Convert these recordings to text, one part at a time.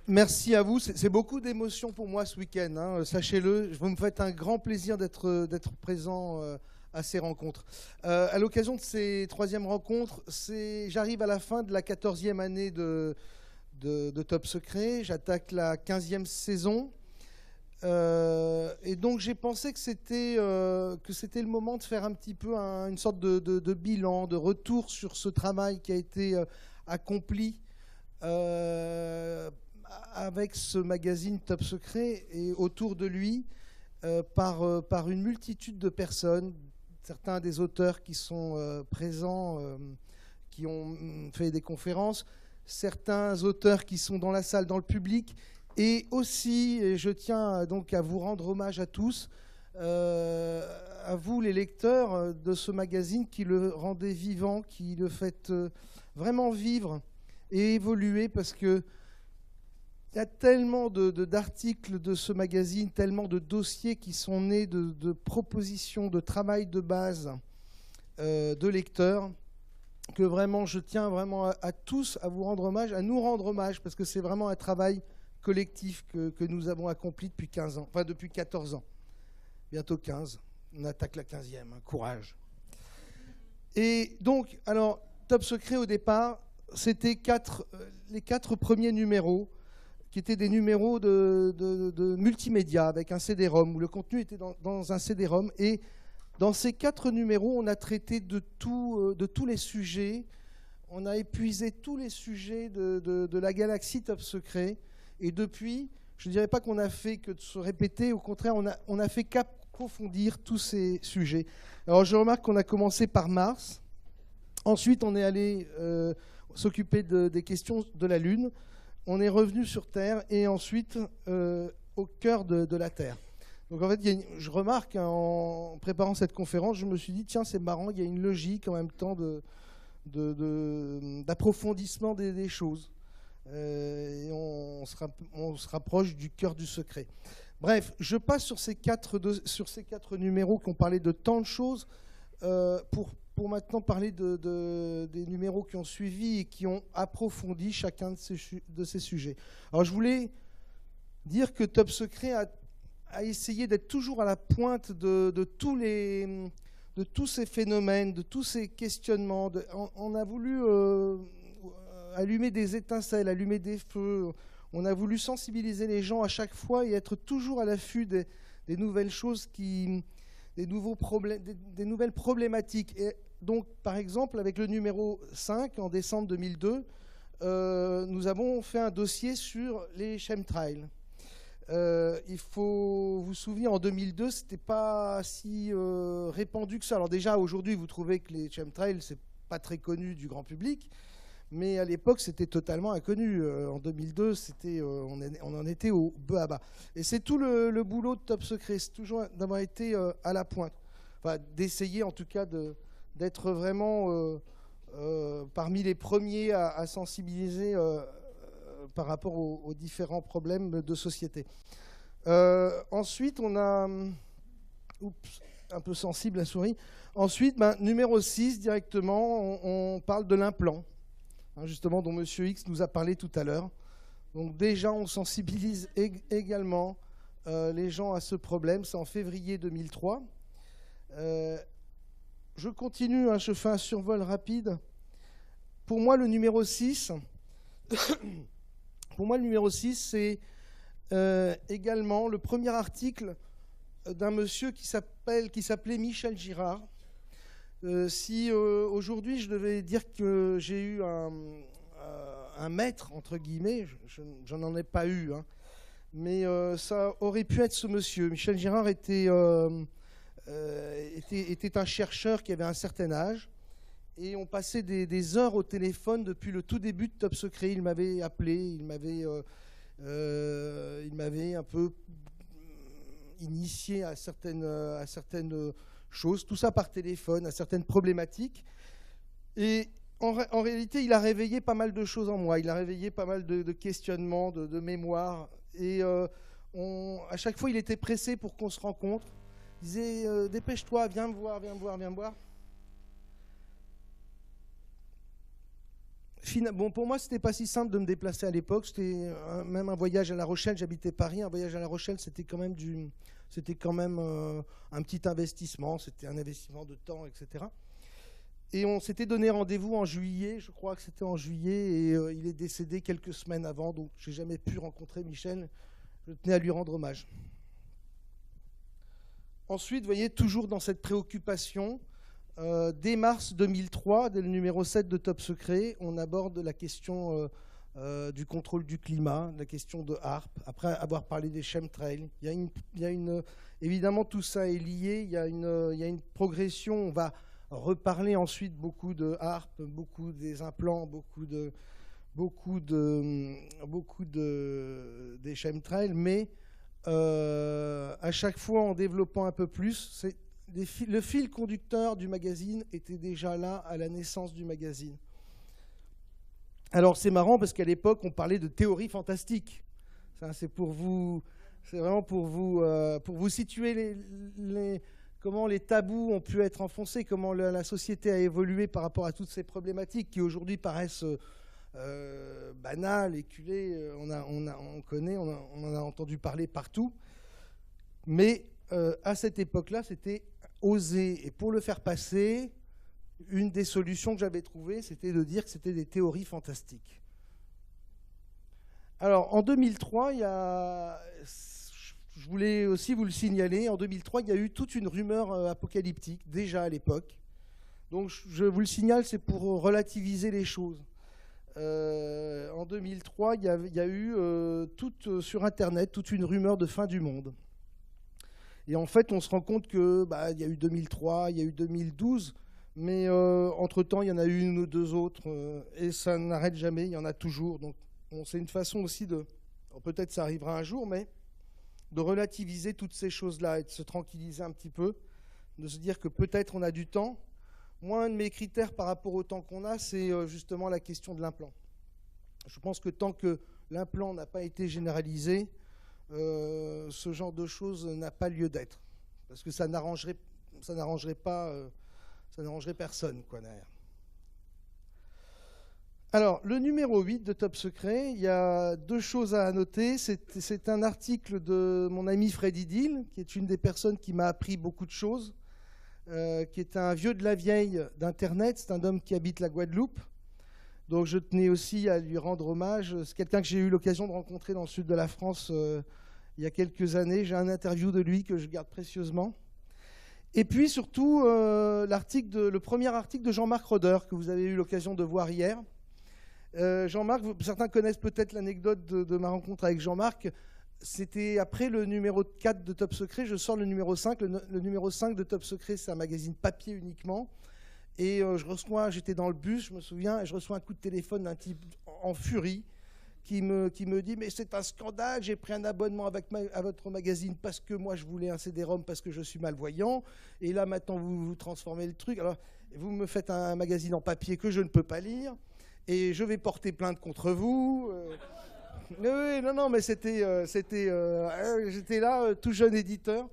Merci à vous. C'est beaucoup d'émotions pour moi ce week-end, hein, sachez-le. Vous me faites un grand plaisir d'être présent à ces rencontres. À l'occasion de ces troisièmes rencontres, j'arrive à la fin de la 14e année de Top Secret. J'attaque la 15e saison. Et donc j'ai pensé que c'était le moment de faire un petit peu une sorte de bilan, de retour sur ce travail qui a été accompli avec ce magazine Top Secret et autour de lui par une multitude de personnes, certains des auteurs qui sont présents, qui ont fait des conférences, certains auteurs qui sont dans la salle, dans le public, et aussi, et je tiens donc à vous rendre hommage à tous, à vous les lecteurs de ce magazine qui le rendez vivant, qui le faites vraiment vivre et évoluer, parce que il y a tellement d'articles de ce magazine, tellement de dossiers qui sont nés de propositions, de travail de base de lecteurs, que vraiment je tiens vraiment à tous à vous rendre hommage, à nous rendre hommage, parce que c'est vraiment un travail collectif que nous avons accompli depuis 15 ans, enfin depuis 14 ans, bientôt 15. On attaque la 15e, hein, courage. Et donc, alors, Top Secret au départ, c'était les 4 premiers numéros, qui étaient des numéros de multimédia avec un CD-ROM, où le contenu était dans un CD-ROM. Et dans ces 4 numéros, on a traité de tous les sujets. On a épuisé tous les sujets de la galaxie Top Secret. Et depuis, je ne dirais pas qu'on a fait que de se répéter, au contraire, on a fait qu'approfondir tous ces sujets. Alors je remarque qu'on a commencé par Mars. Ensuite, on est allé s'occuper des questions de la Lune. On est revenu sur Terre et ensuite au cœur de la Terre. Donc en fait, je remarque, hein, en préparant cette conférence, je me suis dit, tiens, c'est marrant, il y a une logique en même temps d'approfondissement des choses. Et on se rapproche du cœur du secret. Bref, je passe sur ces 4 numéros qui ont parlé de tant de choses pour maintenant parler des numéros qui ont suivi et qui ont approfondi chacun de ces sujets. Alors je voulais dire que Top Secret a essayé d'être toujours à la pointe de tous ces phénomènes, de tous ces questionnements. On a voulu allumer des étincelles, allumer des feux. On a voulu sensibiliser les gens à chaque fois et être toujours à l'affût des nouvelles choses, des nouvelles problématiques. Et donc, par exemple, avec le numéro 5, en décembre 2002, nous avons fait un dossier sur les chemtrails. Il faut vous souvenir, en 2002, ce n'était pas si répandu que ça. Alors déjà, aujourd'hui, vous trouvez que les chemtrails, ce n'est pas très connu du grand public, mais à l'époque, c'était totalement inconnu. En 2002, on en était au bas à bas. Et c'est tout le boulot de Top Secret, c'est toujours d'avoir été à la pointe. Enfin, d'essayer en tout cas d'être vraiment parmi les premiers à sensibiliser par rapport aux différents problèmes de société. Ensuite, on a... Oups, un peu sensible la souris. Ensuite, numéro 6, directement, on parle de l'implant, hein, justement, dont Monsieur X nous a parlé tout à l'heure. Donc déjà, on sensibilise également les gens à ce problème. C'est en février 2003. Je continue, hein, je fais un survol rapide. Pour moi, le numéro 6, c'est également le premier article d'un monsieur qui s'appelait Michel Girard. Si aujourd'hui je devais dire que j'ai eu un maître, entre guillemets, je n'en ai pas eu, hein, mais ça aurait pu être ce monsieur. Michel Girard était un chercheur qui avait un certain âge, et on passait des heures au téléphone depuis le tout début de Top Secret. Il m'avait appelé, il m'avait un peu initié à certaines choses, tout ça par téléphone, à certaines problématiques. Et en réalité, il a réveillé pas mal de choses en moi, il a réveillé pas mal de questionnements, de mémoire. Et à chaque fois, il était pressé pour qu'on se rencontre. Il disait dépêche-toi, viens me voir. bon, pour moi, c'était pas si simple de me déplacer à l'époque. C'était même un voyage à La Rochelle. J'habitais Paris. Un voyage à La Rochelle, c'était quand même un petit investissement. C'était un investissement de temps, etc. Et on s'était donné rendez-vous en juillet. Je crois que c'était en juillet. Et il est décédé quelques semaines avant. Donc, j'ai jamais pu rencontrer Michel. Je tenais à lui rendre hommage. Ensuite, vous voyez, toujours dans cette préoccupation, dès mars 2003, dès le numéro 7 de Top Secret, on aborde la question du contrôle du climat, la question de HAARP, après avoir parlé des chemtrails. Évidemment, tout ça est lié, il y a une progression. On va reparler ensuite beaucoup de HAARP, beaucoup des implants, beaucoup des chemtrails, mais à chaque fois en développant un peu plus, le fil conducteur du magazine était déjà là à la naissance du magazine. Alors c'est marrant parce qu'à l'époque on parlait de théorie fantastique. C'est vraiment pour vous situer comment les tabous ont pu être enfoncés, comment la société a évolué par rapport à toutes ces problématiques qui aujourd'hui paraissent banales, éculées. On connaît, on en a entendu parler partout. Mais à cette époque-là, c'était oser. Et pour le faire passer, une des solutions que j'avais trouvées, c'était de dire que c'était des théories fantastiques. Alors, en 2003, je voulais aussi vous le signaler, en 2003, il y a eu toute une rumeur apocalyptique, déjà à l'époque. Donc, je vous le signale, c'est pour relativiser les choses. En 2003, il y a eu sur Internet toute une rumeur de fin du monde. Et en fait, on se rend compte qu'il y a eu 2003, il y a eu 2012, mais entre-temps, il y en a eu une ou deux autres, et ça n'arrête jamais, il y en a toujours. Donc, c'est une façon aussi peut-être ça arrivera un jour, mais de relativiser toutes ces choses-là et de se tranquilliser un petit peu, de se dire que peut-être on a du temps. Moi, un de mes critères par rapport au temps qu'on a, c'est justement la question de l'implant. Je pense que tant que l'implant n'a pas été généralisé, ce genre de choses n'a pas lieu d'être. Parce que ça n'arrangerait personne, quoi, derrière. Alors, le numéro 8 de Top Secret, il y a deux choses à noter. C'est un article de mon ami Freddy Dill, qui est une des personnes qui m'a appris beaucoup de choses, qui est un vieux de la vieille d'Internet. C'est un homme qui habite la Guadeloupe. Donc je tenais aussi à lui rendre hommage. C'est quelqu'un que j'ai eu l'occasion de rencontrer dans le sud de la France il y a quelques années. J'ai un interview de lui que je garde précieusement. Et puis surtout, le premier article de Jean-Marc Roder, que vous avez eu l'occasion de voir hier. Jean-Marc, certains connaissent peut-être l'anecdote de ma rencontre avec Jean-Marc. C'était après le numéro 4 de Top Secret, je sors le numéro 5. Le numéro 5 de Top Secret, c'est un magazine papier uniquement. Et j'étais dans le bus, je me souviens, et je reçois un coup de téléphone d'un type en furie qui me dit « Mais c'est un scandale, j'ai pris un abonnement à votre magazine parce que moi je voulais un CD-ROM parce que je suis malvoyant. Et là maintenant vous transformez le truc. Alors vous me faites un magazine en papier que je ne peux pas lire. Et je vais porter plainte contre vous. » Oui, non, mais j'étais là, tout jeune éditeur.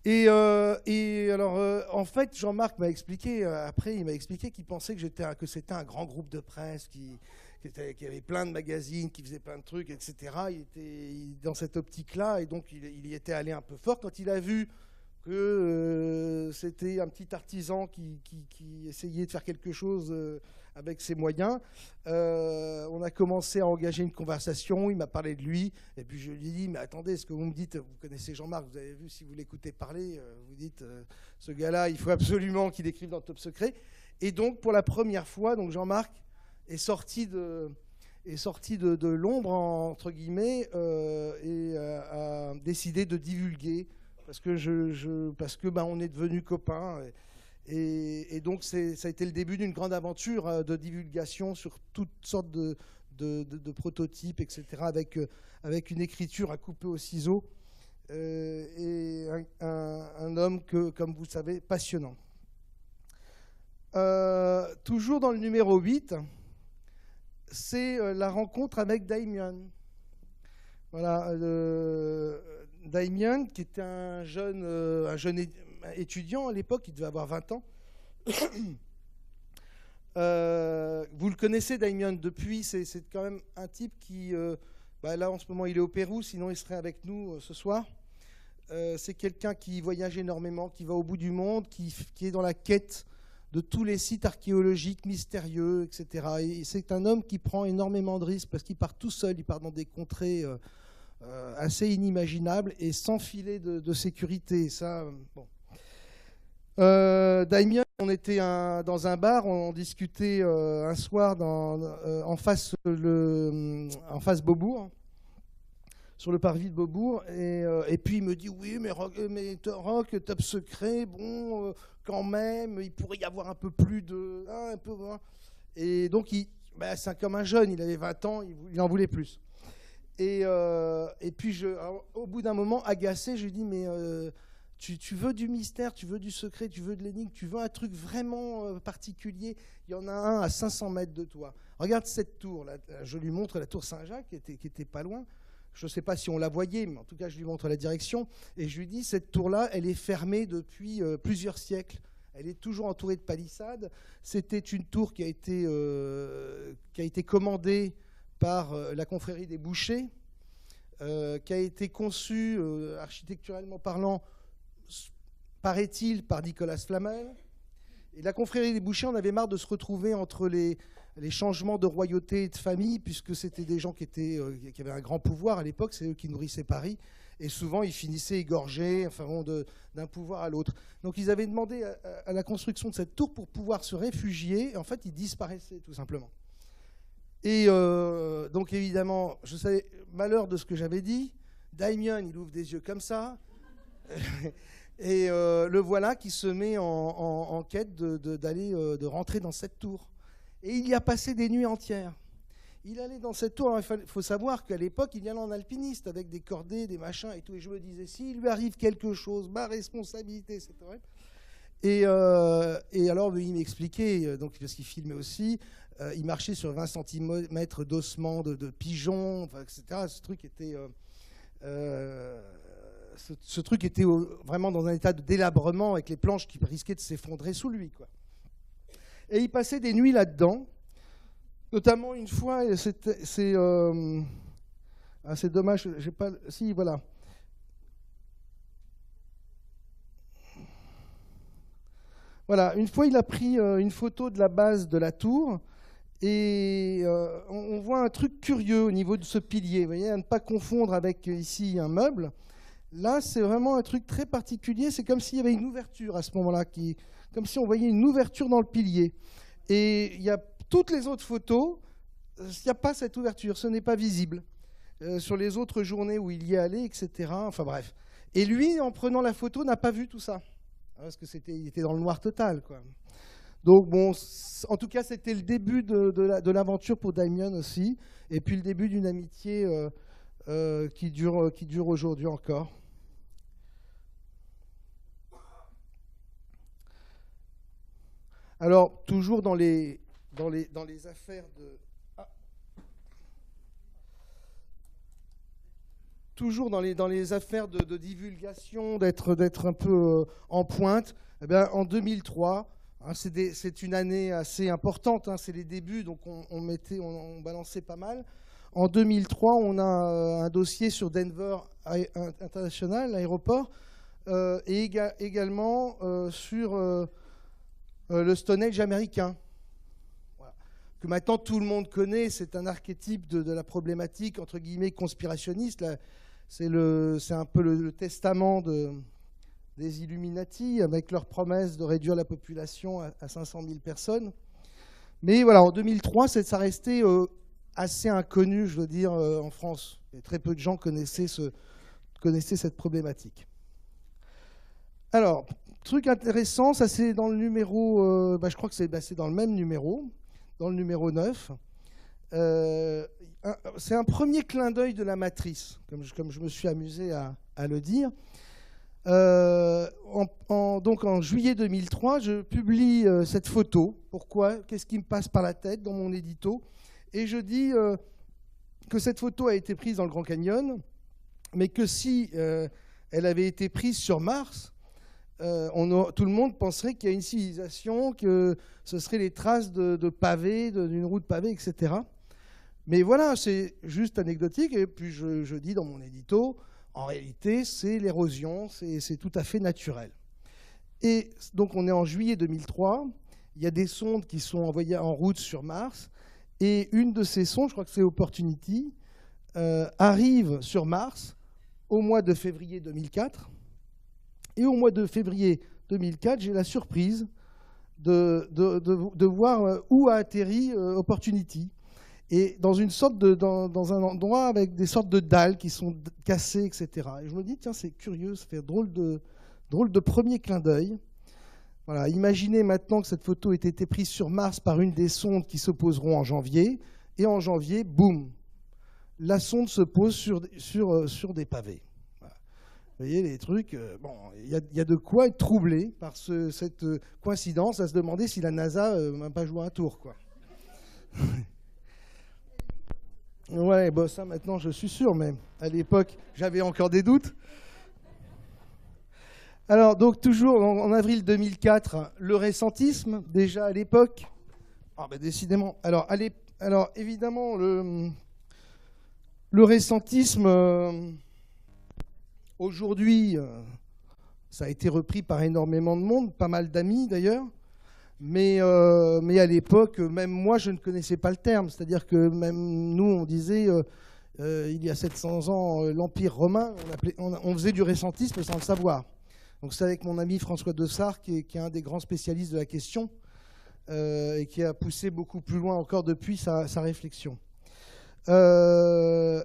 Et alors, en fait, Jean-Marc m'a expliqué, après, il m'a expliqué qu'il pensait que c'était un grand groupe de presse, qui avait plein de magazines, qui faisait plein de trucs, etc. Il était dans cette optique-là, et donc il y était allé un peu fort. Quand il a vu que c'était un petit artisan qui essayait de faire quelque chose avec ses moyens, on a commencé à engager une conversation. Il m'a parlé de lui, et puis je lui ai dit « Mais attendez, ce que vous me dites, vous connaissez Jean-Marc, vous avez vu, si vous l'écoutez parler, vous dites ce gars-là, il faut absolument qu'il écrive dans Top Secret. » Et donc, pour la première fois, donc Jean-Marc est sorti de l'ombre, entre guillemets, et a décidé de divulguer, parce que on est devenus copains. Et donc, ça a été le début d'une grande aventure de divulgation sur toutes sortes de prototypes, etc., avec une écriture à couper au ciseau, et un homme comme vous le savez, passionnant. Toujours dans le numéro 8, c'est la rencontre avec Damien. Voilà, Damien, qui était un jeune étudiant à l'époque, il devait avoir 20 ans. Vous le connaissez Damien depuis, c'est quand même un type qui, là en ce moment il est au Pérou, sinon il serait avec nous ce soir. C'est quelqu'un qui voyage énormément, qui va au bout du monde, qui est dans la quête de tous les sites archéologiques mystérieux, etc. Et c'est un homme qui prend énormément de risques parce qu'il part tout seul, il part dans des contrées assez inimaginables et sans filet de sécurité. Ça, bon. Damien, on était dans un bar, on discutait un soir en face Beaubourg, sur le parvis de Beaubourg, et puis il me dit oui, mais Rock, Top Secret, bon, quand même, il pourrait y avoir un peu plus de, un peu, et donc c'est comme un jeune, il avait 20 ans, il en voulait plus. Et puis au bout d'un moment, agacé, je lui dis mais tu veux du mystère, tu veux du secret, tu veux de l'énigme, tu veux un truc vraiment particulier. Il y en a un à 500 mètres de toi. Regarde cette tour. Là, je lui montre la tour Saint-Jacques qui était pas loin. Je ne sais pas si on la voyait, mais en tout cas, je lui montre la direction. Et je lui dis, cette tour-là, elle est fermée depuis plusieurs siècles. Elle est toujours entourée de palissades. C'était une tour qui a été commandée par la confrérie des bouchers, qui a été conçue, architecturalement parlant, paraît-il, par Nicolas Flamel. Et la confrérie des bouchers, on avait marre de se retrouver entre les changements de royauté et de famille, puisque c'était des gens qui avaient un grand pouvoir à l'époque, c'est eux qui nourrissaient Paris, et souvent ils finissaient égorgés, enfin bon, d'un pouvoir à l'autre. Donc ils avaient demandé à la construction de cette tour pour pouvoir se réfugier, et en fait ils disparaissaient tout simplement. Et donc évidemment, je savais, malheur de ce que j'avais dit, Damien, il ouvre des yeux comme ça, et le voilà qui se met en quête de rentrer dans cette tour. Et il y a passé des nuits entières. Il allait dans cette tour. Il faut savoir qu'à l'époque, il y allait en alpiniste avec des cordées, des machins et tout. Et je me disais, s'il lui arrive quelque chose, ma responsabilité, c'est horrible. Et alors, il m'expliquait, donc, parce qu'il filmait aussi, il marchait sur 20 cm d'ossements de pigeons, enfin, etc. Ce truc était vraiment dans un état de délabrement avec les planches qui risquaient de s'effondrer sous lui, quoi. Et il passait des nuits là-dedans. Notamment une fois, c'est dommage, j'ai pas. Si, voilà. Voilà, une fois, il a pris une photo de la base de la tour. Et on voit un truc curieux au niveau de ce pilier. Vous voyez, à ne pas confondre avec ici un meuble. Là, c'est vraiment un truc très particulier. C'est comme s'il y avait une ouverture à ce moment-là, comme si on voyait une ouverture dans le pilier. Et il y a toutes les autres photos, il n'y a pas cette ouverture, ce n'est pas visible. Sur les autres journées où il y est allé, etc. Enfin bref. Et lui, en prenant la photo, n'a pas vu tout ça. Parce qu'il était dans le noir total, quoi. Donc bon, en tout cas, c'était le début de l'aventure pour Damien aussi. Et puis le début d'une amitié qui dure aujourd'hui encore. Alors, toujours dans les affaires de... Toujours dans les affaires de divulgation, d'être un peu en pointe, eh bien, en 2003, hein, c'est une année assez importante, hein, c'est les débuts, donc on balançait pas mal. En 2003, on a un dossier sur Denver International, l'aéroport, et également sur... le Stone Age américain, voilà, que maintenant tout le monde connaît, c'est un archétype de la problématique, entre guillemets, conspirationniste. C'est un peu le testament des Illuminati, avec leur promesse de réduire la population à 500 000 personnes. Mais voilà, en 2003, ça restait assez inconnu, je veux dire, en France. Et très peu de gens connaissaient cette problématique. Alors, truc intéressant, ça c'est dans le numéro, je crois que c'est dans le même numéro, dans le numéro 9. C'est un premier clin d'œil de la matrice, comme je me suis amusé à le dire. Donc en juillet 2003, je publie cette photo. Pourquoi? Qu'est-ce qui me passe par la tête dans mon édito? Et je dis que cette photo a été prise dans le Grand Canyon, mais que si elle avait été prise sur Mars, tout le monde penserait qu'il y a une civilisation, que ce seraient les traces de pavés, d'une route pavée, etc. Mais voilà, c'est juste anecdotique. Et puis je dis dans mon édito, en réalité, c'est l'érosion, c'est tout à fait naturel. Et donc on est en juillet 2003, il y a des sondes qui sont envoyées en route sur Mars, et une de ces sondes, je crois que c'est Opportunity, arrive sur Mars au mois de février 2004. Et au mois de février 2004, j'ai la surprise de voir où a atterri Opportunity. Et dans dans un endroit avec des sortes de dalles qui sont cassées, etc. Et je me dis, tiens, c'est curieux, ça fait drôle de premier clin d'œil. Voilà, imaginez maintenant que cette photo ait été prise sur Mars par une des sondes qui se poseront en janvier. Et en janvier, boum, la sonde se pose sur des pavés. Voilà. Vous voyez les trucs, bon, il y a de quoi être troublé par cette coïncidence, à se demander si la NASA n'a pas joué un tour, quoi. Ouais, bon, ça maintenant je suis sûr, mais à l'époque j'avais encore des doutes. Alors, donc toujours en avril 2004, le récentisme, déjà à l'époque. Ah ben décidément. Alors évidemment, le récentisme, aujourd'hui, ça a été repris par énormément de monde, pas mal d'amis d'ailleurs. Mais à l'époque, même moi, je ne connaissais pas le terme. C'est-à-dire que même nous, on disait, il y a 700 ans, l'Empire romain, on faisait du récentisme sans le savoir. Donc c'est avec mon ami François Dessart, qui est un des grands spécialistes de la question, et qui a poussé beaucoup plus loin encore depuis sa réflexion. On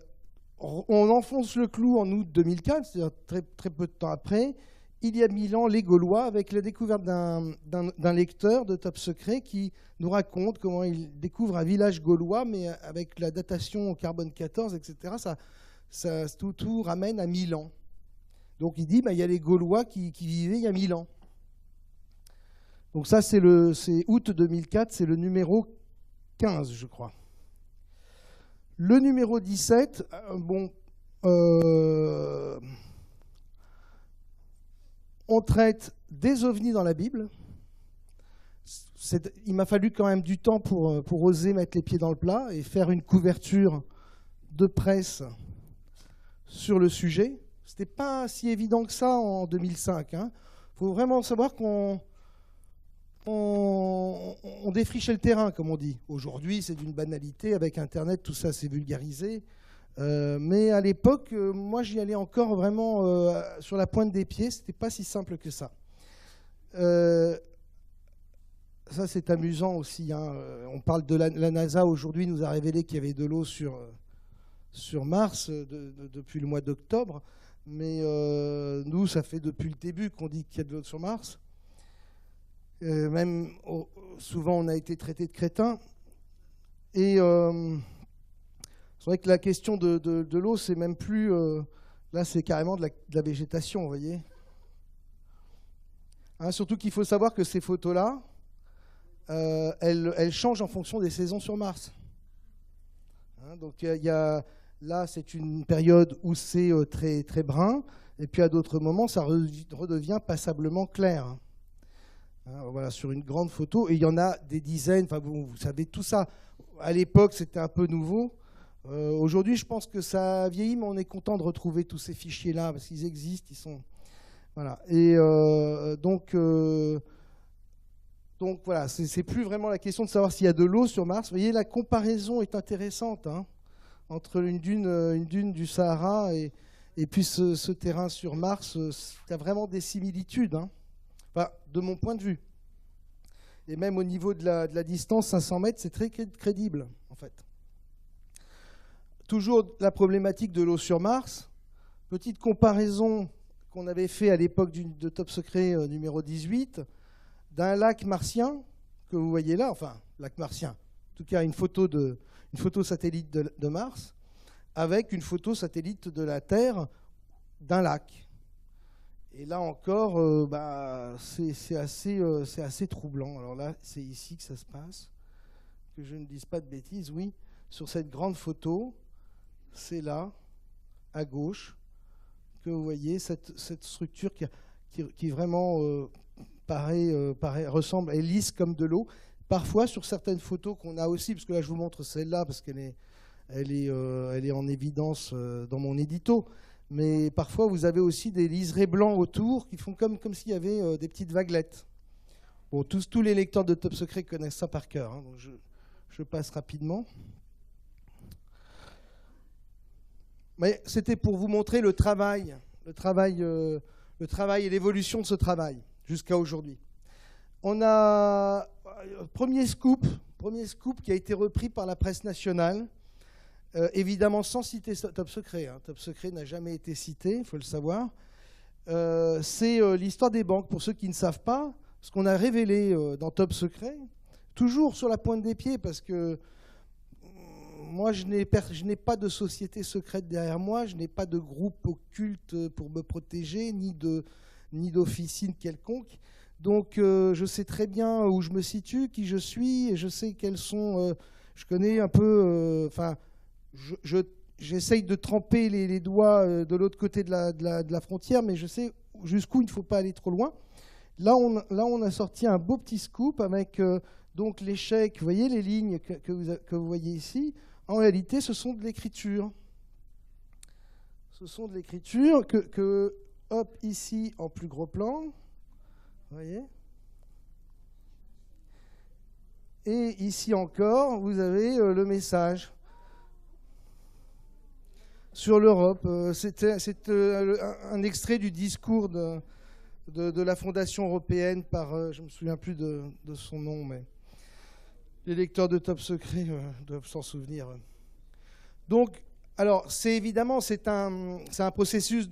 enfonce le clou en août 2004, c'est-à-dire très, très peu de temps après. Il y a 1000 ans, les Gaulois, avec la découverte d'un lecteur de Top Secret qui nous raconte comment il découvre un village gaulois, mais avec la datation au carbone 14, etc., tout ramène à 1000 ans. Donc il dit, il y a les Gaulois qui vivaient il y a 1000 ans. Donc ça, c'est août 2004, c'est le numéro 15, je crois. Le numéro 17, bon... on traite des ovnis dans la Bible. Il m'a fallu quand même du temps pour oser mettre les pieds dans le plat et faire une couverture de presse sur le sujet. Ce n'était pas si évident que ça en 2005. Il faut vraiment savoir qu'on défrichait le terrain, comme on dit. Aujourd'hui, c'est d'une banalité. Avec Internet, tout ça s'est vulgarisé. Mais à l'époque, moi, j'y allais encore vraiment sur la pointe des pieds. C'était pas si simple que ça. Ça, c'est amusant aussi. On parle de la NASA aujourd'hui, nous a révélé qu'il y avait de l'eau sur Mars depuis le mois d'octobre. Mais nous, ça fait depuis le début qu'on dit qu'il y a de l'eau sur Mars. Souvent, on a été traité de crétins. Et... c'est vrai que la question de l'eau, c'est même plus... là, c'est carrément de la végétation, vous voyez. Surtout qu'il faut savoir que ces photos-là, elles changent en fonction des saisons sur Mars. Donc, là, c'est une période où c'est très, très brun, et puis à d'autres moments, ça redevient passablement clair. Voilà, sur une grande photo, et il y en a des dizaines, enfin, vous savez tout ça. À l'époque, c'était un peu nouveau. Aujourd'hui, je pense que ça a vieilli, mais on est content de retrouver tous ces fichiers-là, parce qu'ils existent, ils sont... Voilà. Et donc voilà, c'est plus vraiment la question de savoir s'il y a de l'eau sur Mars. Vous voyez, la comparaison est intéressante, entre une dune du Sahara et puis ce terrain sur Mars. Il y a vraiment des similitudes, enfin, de mon point de vue. Et même au niveau de la distance, 500 mètres, c'est très crédible, en fait. Toujours la problématique de l'eau sur Mars. Petite comparaison qu'on avait fait à l'époque de Top Secret numéro 18, d'un lac martien, que vous voyez là, enfin, lac martien, en tout cas une photo satellite de Mars, avec une photo satellite de la Terre d'un lac. Et là encore, c'est assez troublant. Alors là, c'est ici que ça se passe, que je ne dise pas de bêtises, oui, sur cette grande photo. C'est là, à gauche, que vous voyez cette structure qui qui vraiment ressemble, est lisse comme de l'eau. Parfois, sur certaines photos qu'on a aussi, parce que là, je vous montre celle-là, parce qu'elle est en évidence dans mon édito, mais parfois, vous avez aussi des liserés blancs autour qui font comme s'il y avait des petites vaguelettes. Bon, tous les lecteurs de Top Secret connaissent ça par cœur, hein, donc je passe rapidement. Mais c'était pour vous montrer le travail et l'évolution de ce travail jusqu'à aujourd'hui. On a premier scoop qui a été repris par la presse nationale, évidemment sans citer Top Secret. Hein. Top Secret n'a jamais été cité, il faut le savoir. C'est l'histoire des banques. Pour ceux qui ne savent pas, ce qu'on a révélé dans Top Secret, toujours sur la pointe des pieds, parce que moi, je n'ai pas de société secrète derrière moi, je n'ai pas de groupe occulte pour me protéger, ni d'officine quelconque. Donc, je sais très bien où je me situe, qui je suis, et je sais quels sont... je connais un peu... j'essaye de tremper les doigts de l'autre côté de la frontière, mais je sais jusqu'où il ne faut pas aller trop loin. Là, on a sorti un beau petit scoop avec donc l'échec. Vous voyez les lignes que vous voyez ici. En réalité, ce sont de l'écriture. Ce sont de l'écriture hop, ici, en plus gros plan. Vous voyez ? Et ici encore, vous avez le message sur l'Europe. C'est un extrait du discours de la Fondation européenne par, je ne me souviens plus de son nom, mais les lecteurs de Top Secret doivent s'en souvenir. Donc, alors, c'est un processus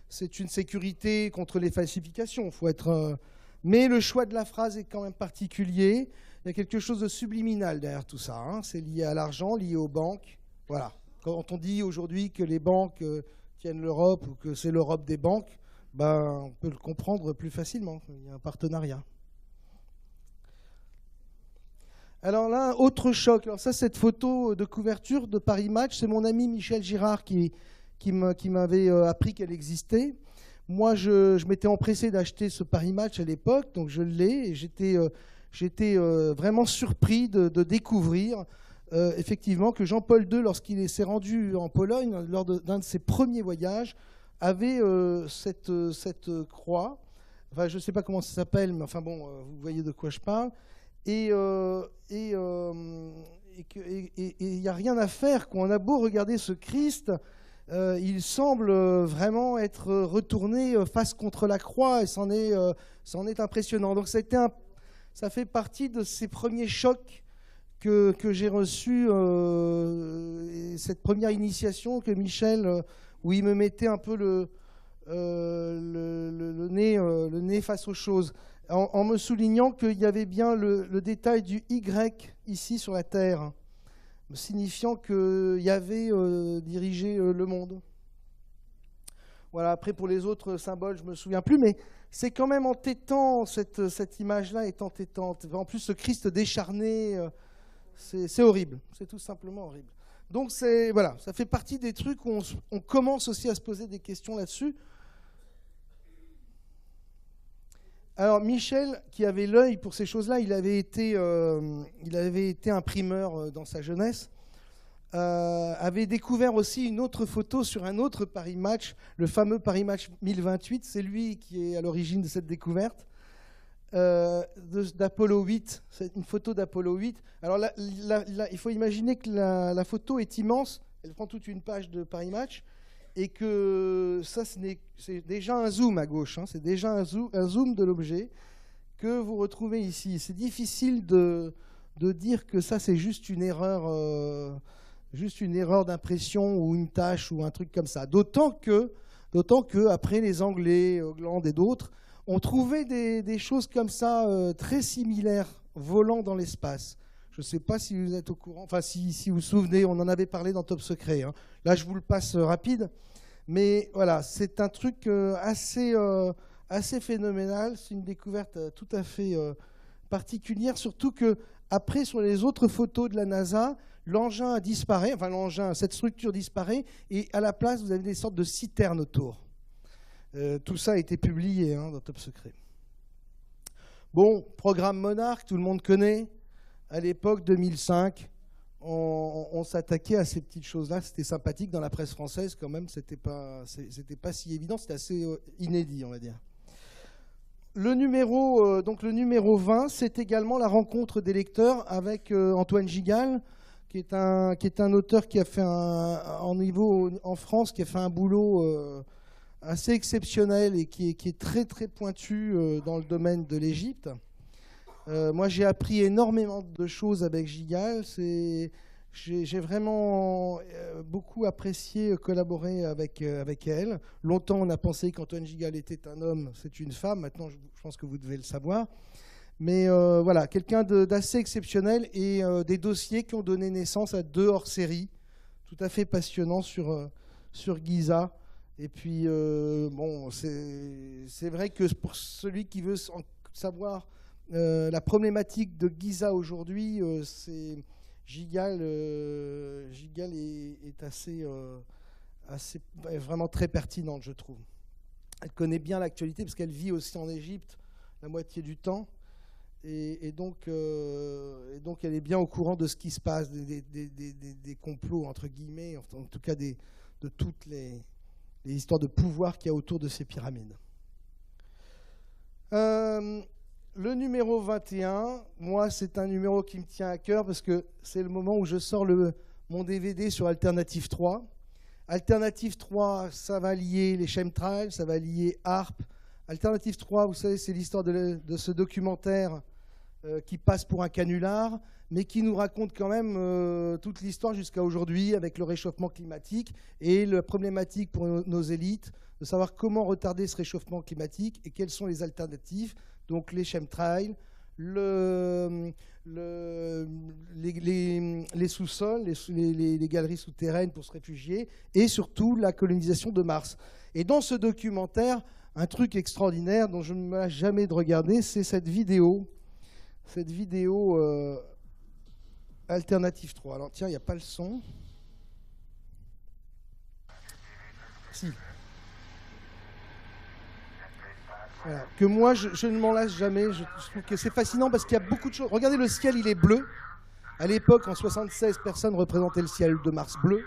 c'est une sécurité contre les falsifications. Faut être, mais le choix de la phrase est quand même particulier. Il y a quelque chose de subliminal derrière tout ça. Hein. C'est lié à l'argent, lié aux banques. Voilà. Quand on dit aujourd'hui que les banques tiennent l'Europe ou que c'est l'Europe des banques, ben, on peut le comprendre plus facilement. Il y a un partenariat. Alors là, autre choc. Alors ça, cette photo de couverture de Paris Match, c'est mon ami Michel Girard qui m'avait appris qu'elle existait. Moi, je m'étais empressé d'acheter ce Paris Match à l'époque, donc je l'ai, et j'étais vraiment surpris de découvrir effectivement que Jean-Paul II, lorsqu'il s'est rendu en Pologne, lors d'un de ses premiers voyages, avait cette croix. Enfin, je ne sais pas comment ça s'appelle, mais enfin bon, vous voyez de quoi je parle. Et il n'y a rien à faire. On a beau regarder ce Christ, il semble vraiment être retourné face contre la croix, et c'en est impressionnant. Donc ça fait partie de ces premiers chocs que j'ai reçus, cette première initiation que Michel, où il me mettait un peu le nez face aux choses. En me soulignant qu'il y avait bien le détail du Y ici sur la Terre, signifiant que Yahvé dirigeait le monde. Voilà, après pour les autres symboles, je ne me souviens plus, mais c'est quand même entêtant, cette image-là est entêtante. En plus, ce Christ décharné, c'est horrible, c'est tout simplement horrible. Donc voilà, ça fait partie des trucs où on commence aussi à se poser des questions là-dessus. Alors Michel, qui avait l'œil pour ces choses-là, il avait été imprimeur dans sa jeunesse, avait découvert aussi une autre photo sur un autre Paris Match, le fameux Paris Match 1028. C'est lui qui est à l'origine de cette découverte d'Apollo 8. C'est une photo d'Apollo 8. Alors là, il faut imaginer que la photo est immense. Elle prend toute une page de Paris Match. Et que ça, c'est déjà un zoom à gauche, hein, c'est déjà un zoom de l'objet que vous retrouvez ici. C'est difficile de dire que ça, c'est juste une erreur d'impression ou une tâche ou un truc comme ça. D'autant que après les Anglais, Hollande et d'autres, ont trouvé des choses comme ça très similaires volant dans l'espace. Je ne sais pas si vous êtes au courant, enfin si vous vous souvenez, on en avait parlé dans Top Secret. Hein. Là, je vous le passe rapide. Mais voilà, c'est un truc assez phénoménal. C'est une découverte tout à fait particulière. Surtout qu'après, sur les autres photos de la NASA, l'engin disparaît, enfin cette structure disparaît, et à la place, vous avez des sortes de citernes autour. Tout ça a été publié dans Top Secret. Bon, programme Monarque, tout le monde connaît. À l'époque, 2005, on s'attaquait à ces petites choses-là. C'était sympathique dans la presse française quand même. C'était pas si évident. C'était assez inédit, on va dire. Le numéro 20, c'est également la rencontre des lecteurs avec Antoine Gigale, qui est un auteur qui a fait en France, qui a fait un boulot assez exceptionnel et qui est très très pointu dans le domaine de l'Égypte. Moi, j'ai appris énormément de choses avec Gigale. J'ai vraiment beaucoup apprécié collaborer avec elle. Longtemps, on a pensé qu'Antoine Gigale était un homme, c'est une femme. Maintenant, je pense que vous devez le savoir. Mais voilà, quelqu'un d'assez exceptionnel et des dossiers qui ont donné naissance à 2 hors-série tout à fait passionnants sur Giza. Et puis, bon, c'est vrai que pour celui qui veut savoir la problématique de Giza aujourd'hui, Gigale est assez vraiment très pertinente, je trouve. Elle connaît bien l'actualité parce qu'elle vit aussi en Égypte la moitié du temps. Et donc elle est bien au courant de ce qui se passe, des complots, entre guillemets, en tout cas de toutes les histoires de pouvoir qu'il y a autour de ces pyramides. Le numéro 21, moi, c'est un numéro qui me tient à cœur parce que c'est le moment où je sors mon DVD sur Alternative 3. Alternative 3, ça va lier les chemtrails, ça va lier HAARP. Alternative 3, vous savez, c'est l'histoire de ce documentaire qui passe pour un canular, mais qui nous raconte quand même toute l'histoire jusqu'à aujourd'hui avec le réchauffement climatique et la problématique pour nos élites de savoir comment retarder ce réchauffement climatique et quelles sont les alternatives. Donc les chemtrails, les sous-sols, les galeries souterraines pour se réfugier et surtout la colonisation de Mars. Et dans ce documentaire, un truc extraordinaire dont je ne me lâche jamais de regarder, c'est cette vidéo Alternative 3. Alors tiens, il n'y a pas le son. Si. Voilà. Que moi, je ne m'en lasse jamais. Je trouve que c'est fascinant parce qu'il y a beaucoup de choses. Regardez, le ciel, il est bleu. À l'époque, en 76, personne représentait le ciel de Mars bleu.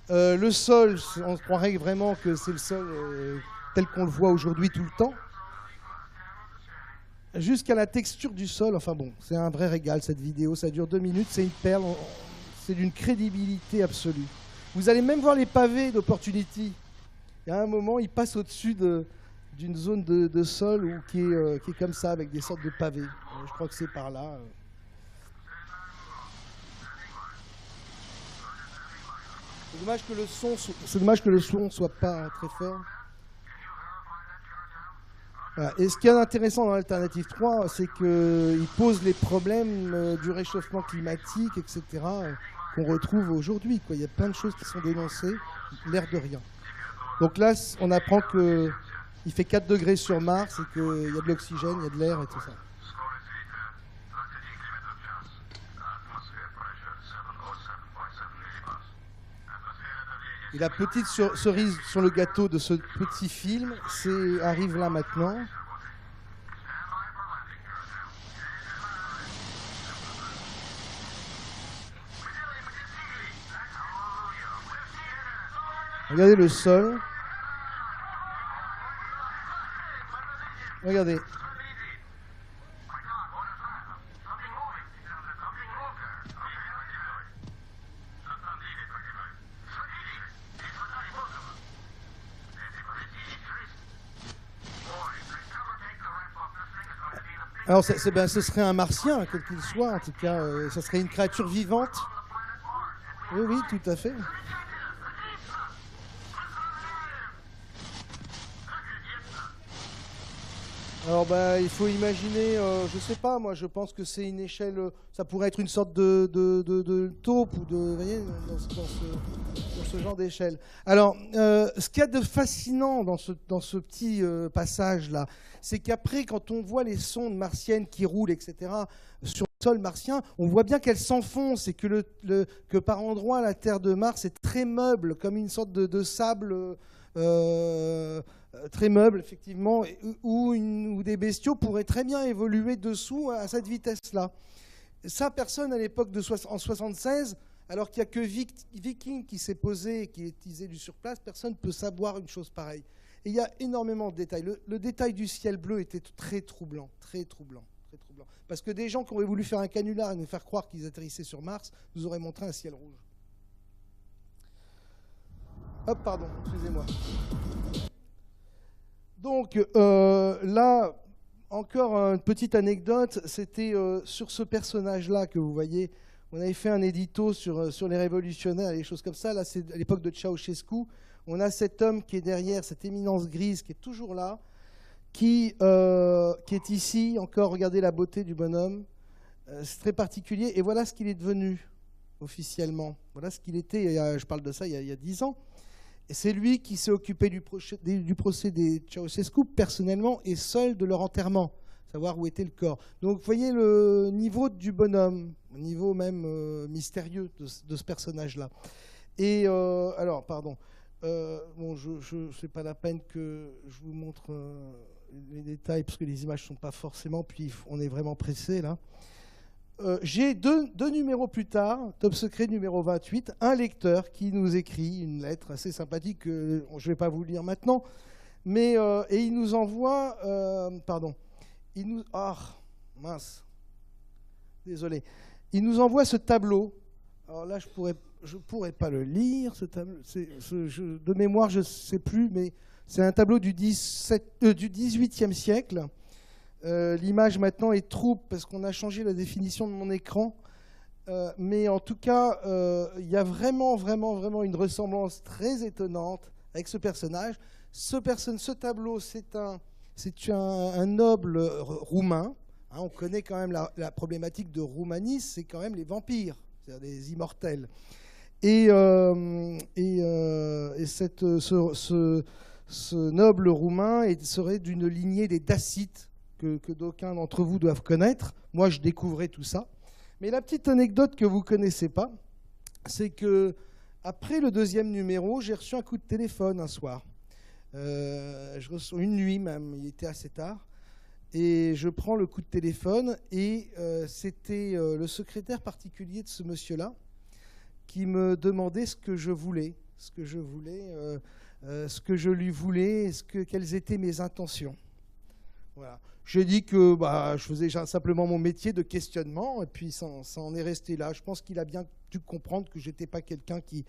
Le sol, on croirait vraiment que c'est le sol tel qu'on le voit aujourd'hui tout le temps. Jusqu'à la texture du sol. Enfin bon, c'est un vrai régal cette vidéo. Ça dure 2 minutes. C'est une perle. C'est d'une crédibilité absolue. Vous allez même voir les pavés d'Opportunity. Il y a un moment, ils passent au-dessus d'une zone de sol qui est comme ça, avec des sortes de pavés. Je crois que c'est par là. C'est dommage que le son soit pas très fort. Voilà. Et ce qui est intéressant dans l'Alternative 3, c'est qu'il pose les problèmes du réchauffement climatique, etc., qu'on retrouve aujourd'hui. Il y a plein de choses qui sont dénoncées, l'air de rien. Donc là, on apprend qu'il fait 4 degrés sur Mars et qu'il y a de l'oxygène, il y a de l'air et tout ça. Et la petite cerise sur le gâteau de ce petit film, arrive là maintenant. Regardez le sol. Regardez. Alors, ce serait un martien, quel qu'il soit, en tout cas. Ce serait une créature vivante. Oui, oui, tout à fait. Alors, il faut imaginer, je sais pas, moi, je pense que c'est une échelle, ça pourrait être une sorte de taupe ou vous voyez, dans ce genre d'échelle. Alors, ce qu'il y a de fascinant dans ce petit passage-là, c'est qu'après, quand on voit les sondes martiennes qui roulent, etc., sur le sol martien, on voit bien qu'elles s'enfoncent et que par endroits, la Terre de Mars est très meuble, comme une sorte de sable très meuble, effectivement, où des bestiaux pourraient très bien évoluer dessous à cette vitesse-là. Ça, personne à l'époque en 76, alors qu'il n'y a que Viking qui s'est posé et qui utilisait du surplace, personne ne peut savoir une chose pareille. Et il y a énormément de détails. Le détail du ciel bleu était très troublant, très troublant, très troublant. Parce que des gens qui auraient voulu faire un canular et nous faire croire qu'ils atterrissaient sur Mars nous auraient montré un ciel rouge. Hop, pardon, excusez-moi. Donc là, encore une petite anecdote, c'était sur ce personnage-là que vous voyez. On avait fait un édito sur les révolutionnaires et les choses comme ça. Là, c'est à l'époque de Ceausescu. On a cet homme qui est derrière, cette éminence grise qui est toujours là, qui est ici. Encore, regardez la beauté du bonhomme. C'est très particulier. Et voilà ce qu'il est devenu officiellement. Voilà ce qu'il était, je parle de ça il y a 10 ans. Et c'est lui qui s'est occupé du procès des Ceausescu personnellement et seul de leur enterrement, savoir où était le corps. Donc vous voyez le niveau du bonhomme, le niveau même mystérieux de ce personnage-là. Et alors, pardon, bon, c'est pas la peine que je vous montre les détails parce que les images ne sont pas forcément, puis on est vraiment pressé là. J'ai deux numéros plus tard, Top Secret numéro 28, un lecteur qui nous écrit une lettre assez sympathique que je ne vais pas vous lire maintenant, mais et il nous envoie, désolé, il nous envoie ce tableau. Alors là, je pourrais pas le lire, ce tableau. De mémoire, je ne sais plus, mais c'est un tableau du XVIIIe siècle. L'image maintenant est trouble parce qu'on a changé la définition de mon écran. Mais en tout cas, il y a vraiment une ressemblance très étonnante avec ce personnage. Ce tableau, c'est un noble roumain. Hein, on connaît quand même la problématique de Roumanie, c'est quand même les vampires, c'est-à-dire des immortels. Et ce noble roumain serait d'une lignée des Dacites, que d'aucuns d'entre vous doivent connaître. Moi, je découvrais tout ça. Mais la petite anecdote que vous ne connaissez pas, c'est que après le deuxième numéro, j'ai reçu un coup de téléphone un soir. Je reçois une nuit même, il était assez tard. Et je prends le coup de téléphone et c'était le secrétaire particulier de ce monsieur-là qui me demandait ce que je voulais, ce que je lui voulais, quelles étaient mes intentions. Voilà. J'ai dit que je faisais simplement mon métier de questionnement et puis ça en est resté là. Je pense qu'il a bien dû comprendre que je n'étais pas quelqu'un qui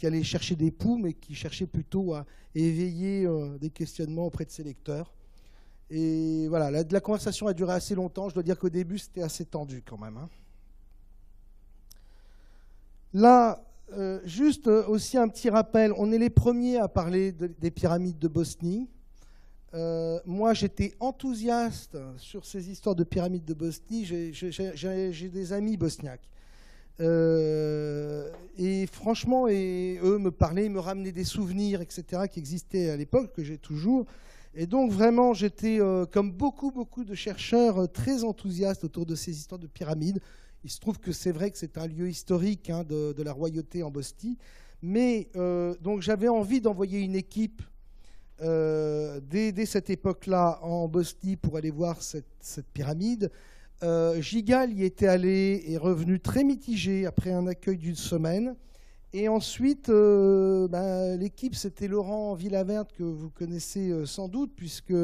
allait chercher des poux, mais qui cherchait plutôt à éveiller des questionnements auprès de ses lecteurs. Et voilà, la conversation a duré assez longtemps. Je dois dire qu'au début, c'était assez tendu quand même. Hein. Là, juste aussi un petit rappel, on est les premiers à parler des pyramides de Bosnie. Moi, j'étais enthousiaste sur ces histoires de pyramides de Bosnie. J'ai des amis bosniaques. Et franchement, eux me parlaient, me ramenaient des souvenirs, etc., qui existaient à l'époque, que j'ai toujours. Et donc, vraiment, j'étais, comme beaucoup de chercheurs, très enthousiaste autour de ces histoires de pyramides. Il se trouve que c'est vrai que c'est un lieu historique hein, de la royauté en Bosnie. Mais donc j'avais envie d'envoyer une équipe dès cette époque-là en Bosnie pour aller voir cette pyramide. Gigal y était allé et revenu très mitigé après un accueil d'une semaine. Et ensuite, l'équipe, c'était Laurent Villaverte, que vous connaissez sans doute, puisque,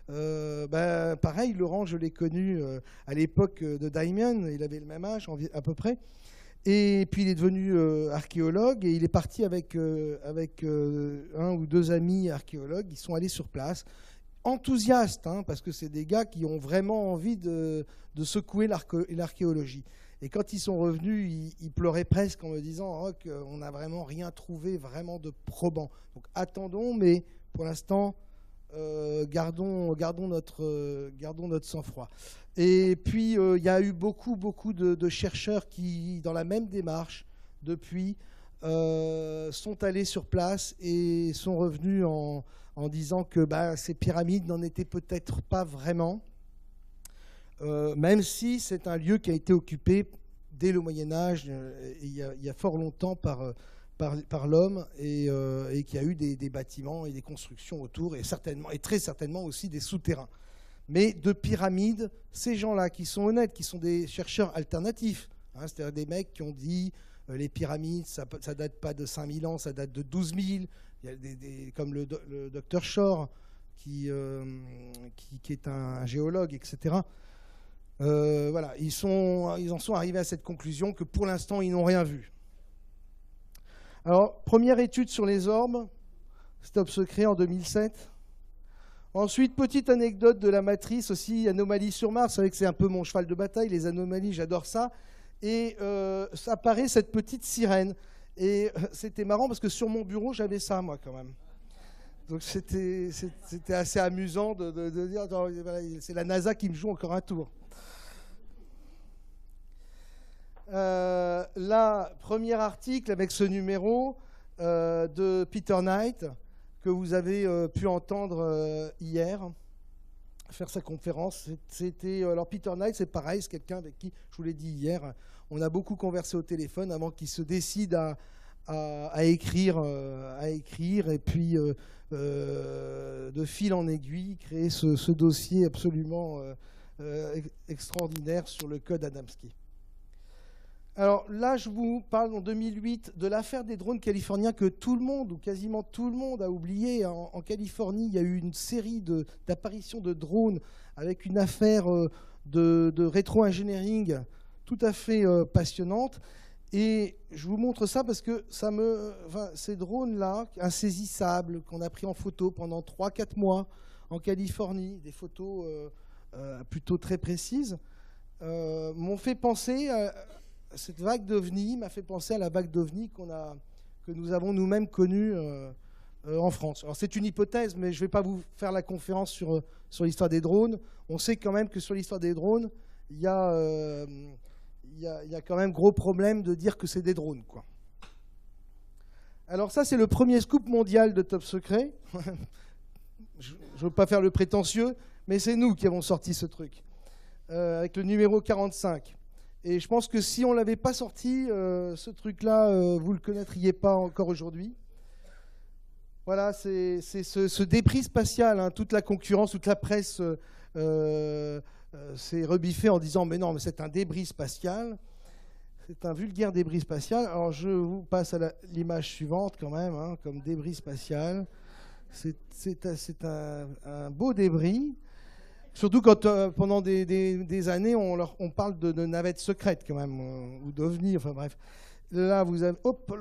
pareil, Laurent, je l'ai connu à l'époque de Daimian, il avait le même âge à peu près. Et puis, il est devenu archéologue, et il est parti avec un ou deux amis archéologues. Ils sont allés sur place, enthousiastes, hein, parce que c'est des gars qui ont vraiment envie de secouer l'archéologie. Et quand ils sont revenus, ils pleuraient presque en me disant oh, qu'on n'a vraiment rien trouvé vraiment de probant. Donc attendons, mais pour l'instant, gardons notre sang-froid. Et puis, il y a eu beaucoup de chercheurs qui, dans la même démarche, depuis, sont allés sur place et sont revenus en disant que ces pyramides n'en étaient peut-être pas vraiment. Même si c'est un lieu qui a été occupé dès le Moyen-Âge, il y a fort longtemps, par par l'homme et qu'il y a eu des bâtiments et des constructions autour et très certainement aussi des souterrains. Mais de pyramides, ces gens-là qui sont honnêtes, qui sont des chercheurs alternatifs, hein, c'est-à-dire des mecs qui ont dit les pyramides, ça date pas de 5000 ans, ça date de 12 000. Il y a comme le docteur Shore qui est un géologue, etc. Voilà, ils en sont arrivés à cette conclusion que pour l'instant, ils n'ont rien vu. Alors, première étude sur les orbes, Top Secret en 2007. Ensuite, petite anecdote de la matrice aussi, anomalie sur Mars. Vous savez que c'est un peu mon cheval de bataille, les anomalies, j'adore ça. Et ça apparaît cette petite sirène. Et c'était marrant parce que sur mon bureau, j'avais ça, moi, quand même. Donc c'était assez amusant de dire, voilà, c'est la NASA qui me joue encore un tour. Là, premier article avec ce numéro de Peter Knight que vous avez pu entendre hier faire sa conférence. Alors Peter Knight, c'est pareil, c'est quelqu'un avec qui, je vous l'ai dit hier, on a beaucoup conversé au téléphone avant qu'il se décide à écrire et puis de fil en aiguille créer ce dossier absolument extraordinaire sur le code Adamski. Alors là, je vous parle en 2008 de l'affaire des drones californiens que tout le monde, ou quasiment tout le monde, a oublié. En Californie, il y a eu une série d'apparitions de drones avec une affaire de rétro-engineering tout à fait passionnante. Et je vous montre ça parce que ces drones-là, insaisissables, qu'on a pris en photo pendant 3-4 mois en Californie, des photos plutôt très précises, m'ont fait penser cette vague d'OVNI m'a fait penser à la vague d'OVNI que nous avons nous-mêmes connue en France. Alors c'est une hypothèse, mais je ne vais pas vous faire la conférence sur l'histoire des drones. On sait quand même que sur l'histoire des drones, il y a quand même gros problème de dire que c'est des drones, quoi. Alors ça, c'est le premier scoop mondial de Top Secret. Je ne veux pas faire le prétentieux, mais c'est nous qui avons sorti ce truc, avec le numéro 45. Et je pense que si on ne l'avait pas sorti, ce truc-là, vous ne le connaîtriez pas encore aujourd'hui. Voilà, c'est ce débris spatial, hein, toute la concurrence, toute la presse s'est rebiffée en disant « mais non, mais c'est un débris spatial, c'est un vulgaire débris spatial ». Alors je vous passe à l'image suivante quand même, hein, comme débris spatial. C'est un beau débris. Surtout quand pendant des années, on parle de navettes secrètes quand même, ou d'ovnis, enfin bref. Là, vous avez... Hop.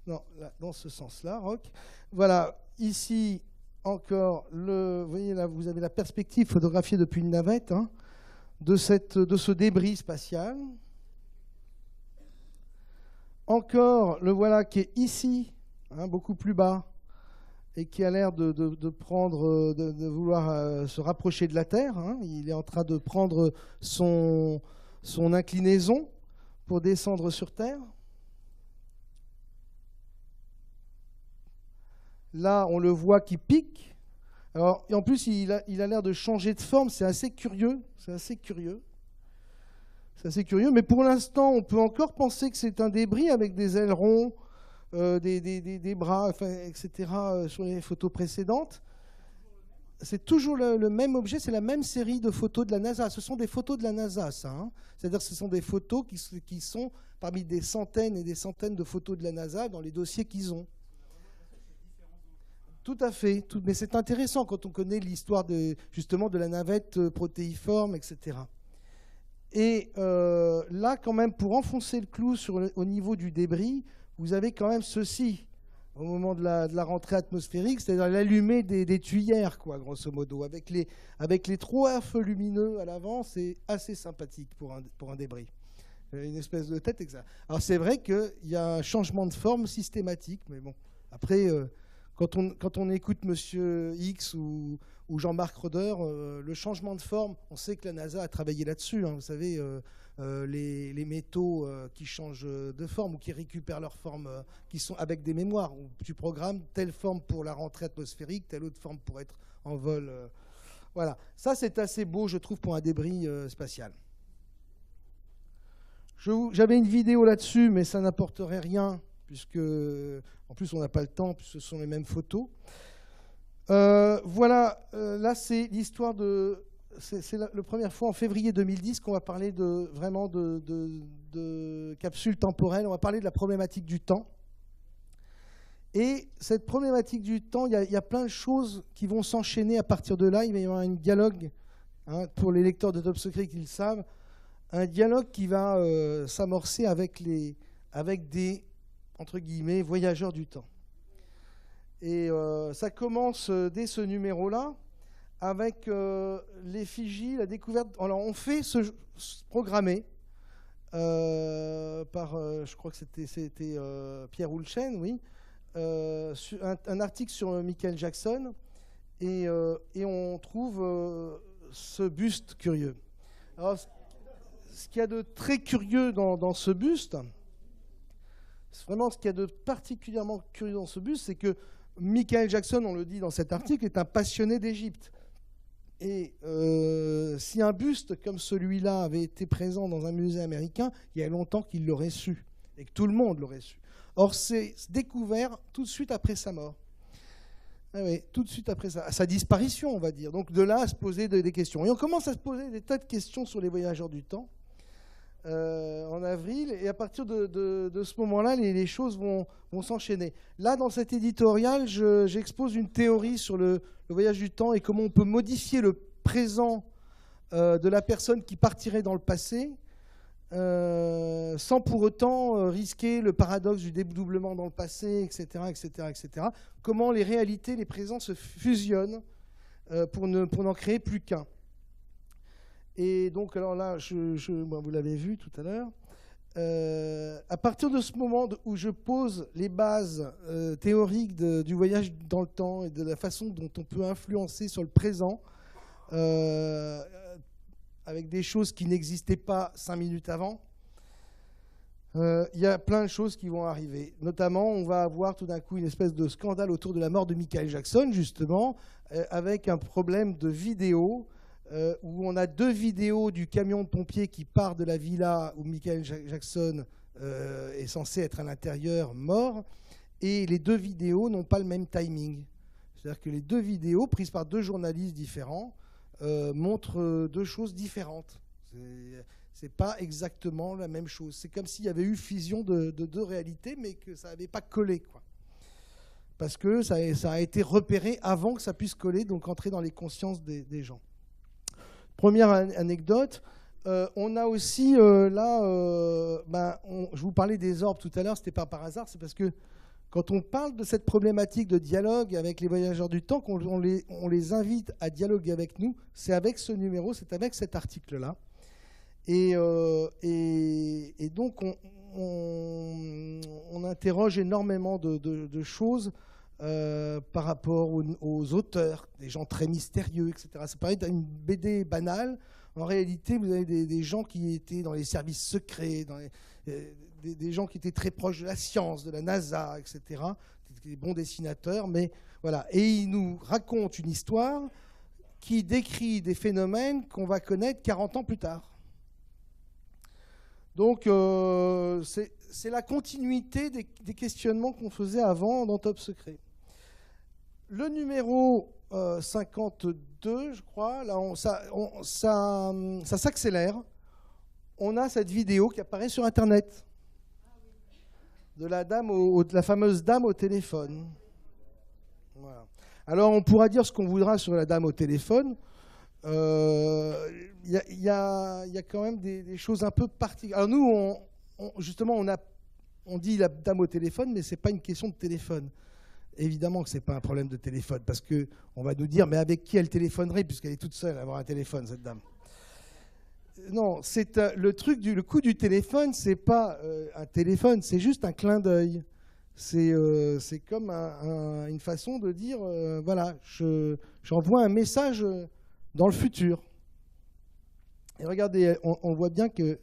Non, là, dans ce sens-là, Rock. Voilà, ici, encore, vous voyez là, vous avez la perspective photographiée depuis une navette, hein, de ce débris spatial. Encore, le voilà qui est ici, hein, beaucoup plus bas, et qui a l'air de vouloir se rapprocher de la Terre. Hein. Il est en train de prendre son inclinaison pour descendre sur Terre. Là, on le voit qui pique. Alors, et en plus, il a l'air de changer de forme. C'est assez curieux. C'est assez curieux. Mais pour l'instant, on peut encore penser que c'est un débris avec des ailerons, des bras, enfin, etc. Sur les photos précédentes. C'est toujours le même objet, c'est la même série de photos de la NASA. Ce sont des photos de la NASA, ça. Hein. C'est-à-dire que ce sont des photos qui sont parmi des centaines et des centaines de photos de la NASA dans les dossiers qu'ils ont. Tout à fait. Mais c'est intéressant quand on connaît l'histoire justement de la navette protéiforme, etc. Et là, quand même, pour enfoncer le clou au niveau du débris, vous avez quand même ceci au moment de la rentrée atmosphérique, c'est-à-dire l'allumée des tuyères, quoi, grosso modo. Avec les trois feux lumineux à l'avant, c'est assez sympathique pour un débris. Une espèce de tête exacte. Alors c'est vrai qu'il y a un changement de forme systématique, mais bon, après, quand on écoute Monsieur X ou Jean-Marc Roder, le changement de forme, on sait que la NASA a travaillé là-dessus. Hein, vous savez, les métaux qui changent de forme ou qui récupèrent leur forme, qui sont avec des mémoires, où tu programmes telle forme pour la rentrée atmosphérique, telle autre forme pour être en vol. Voilà, ça c'est assez beau, je trouve, pour un débris spatial. J'avais une vidéo là-dessus, mais ça n'apporterait rien, puisque, en plus, on n'a pas le temps, puisque ce sont les mêmes photos. Voilà, là, c'est l'histoire de... C'est la première fois en février 2010 qu'on va parler vraiment de capsules temporelles. On va parler de la problématique du temps. Et cette problématique du temps, il y a plein de choses qui vont s'enchaîner à partir de là. Il va y avoir un dialogue, hein, pour les lecteurs de Top Secret qui le savent, un dialogue qui va s'amorcer avec des, entre guillemets, voyageurs du temps. Et ça commence dès ce numéro-là, avec l'effigie, la découverte. Alors, on fait ce programmé par, je crois que c'était Pierre Houlchen, oui, un article sur Michael Jackson, et on trouve ce buste curieux. Alors, ce qu'il y a de très curieux dans ce buste, vraiment ce qu'il y a de particulièrement curieux dans ce buste, c'est que Michael Jackson, on le dit dans cet article, est un passionné d'Égypte. Et si un buste comme celui-là avait été présent dans un musée américain, il y a longtemps qu'il l'aurait su, et que tout le monde l'aurait su. Or, c'est découvert tout de suite après sa mort. Ah oui, tout de suite après sa disparition, on va dire. Donc de là à se poser des questions. Et on commence à se poser des tas de questions sur les voyageurs du temps en avril. Et à partir de ce moment-là, les choses vont s'enchaîner. Là, dans cet éditorial, j'expose une théorie sur le voyage du temps et comment on peut modifier le présent de la personne qui partirait dans le passé, sans pour autant risquer le paradoxe du dédoublement dans le passé, etc., etc., etc. Comment les réalités, les présents se fusionnent pour n'en créer plus qu'un. Et donc, alors là, vous l'avez vu tout à l'heure, à partir de ce moment où je pose les bases théoriques du voyage dans le temps et de la façon dont on peut influencer sur le présent, avec des choses qui n'existaient pas 5 minutes avant, il y a plein de choses qui vont arriver. Notamment, on va avoir tout d'un coup une espèce de scandale autour de la mort de Michael Jackson, justement, avec un problème de vidéo, où on a 2 vidéos du camion de pompiers qui part de la villa où Michael Jackson est censé être à l'intérieur, mort, et les 2 vidéos n'ont pas le même timing. C'est-à-dire que les 2 vidéos, prises par 2 journalistes différents, montrent 2 choses différentes. C'est pas exactement la même chose. C'est comme s'il y avait eu fusion de 2 réalités, mais que ça n'avait pas collé, quoi. Parce que ça a été repéré avant que ça puisse coller, donc entrer dans les consciences des gens. Première anecdote, on a aussi là, je vous parlais des orbes tout à l'heure, c'était pas par hasard, c'est parce que quand on parle de cette problématique de dialogue avec les voyageurs du temps, qu'on les invite à dialoguer avec nous, c'est avec ce numéro, c'est avec cet article-là. Et donc, on interroge énormément de choses par rapport aux auteurs, des gens très mystérieux, etc. Ça paraît une BD banale. En réalité, vous avez des gens qui étaient dans les services secrets, des gens qui étaient très proches de la science, de la NASA, etc. Des bons dessinateurs, mais voilà. Et ils nous racontent une histoire qui décrit des phénomènes qu'on va connaître 40 ans plus tard. Donc, c'est la continuité des questionnements qu'on faisait avant dans Top Secret. Le numéro 52, je crois, là, ça s'accélère. On a cette vidéo qui apparaît sur Internet de la fameuse dame au téléphone. Voilà. Alors, on pourra dire ce qu'on voudra sur la dame au téléphone. Il y a quand même des choses un peu particulières. Alors nous, justement, on dit la dame au téléphone, mais ce n'est pas une question de téléphone. Évidemment que ce n'est pas un problème de téléphone, parce qu'on va nous dire, mais avec qui elle téléphonerait, puisqu'elle est toute seule à avoir un téléphone, cette dame. Non, c'est le coup du téléphone, c'est pas un téléphone, c'est juste un clin d'œil. C'est comme une façon de dire, voilà, j'envoie un message dans le futur. Et regardez, on voit bien qu'elle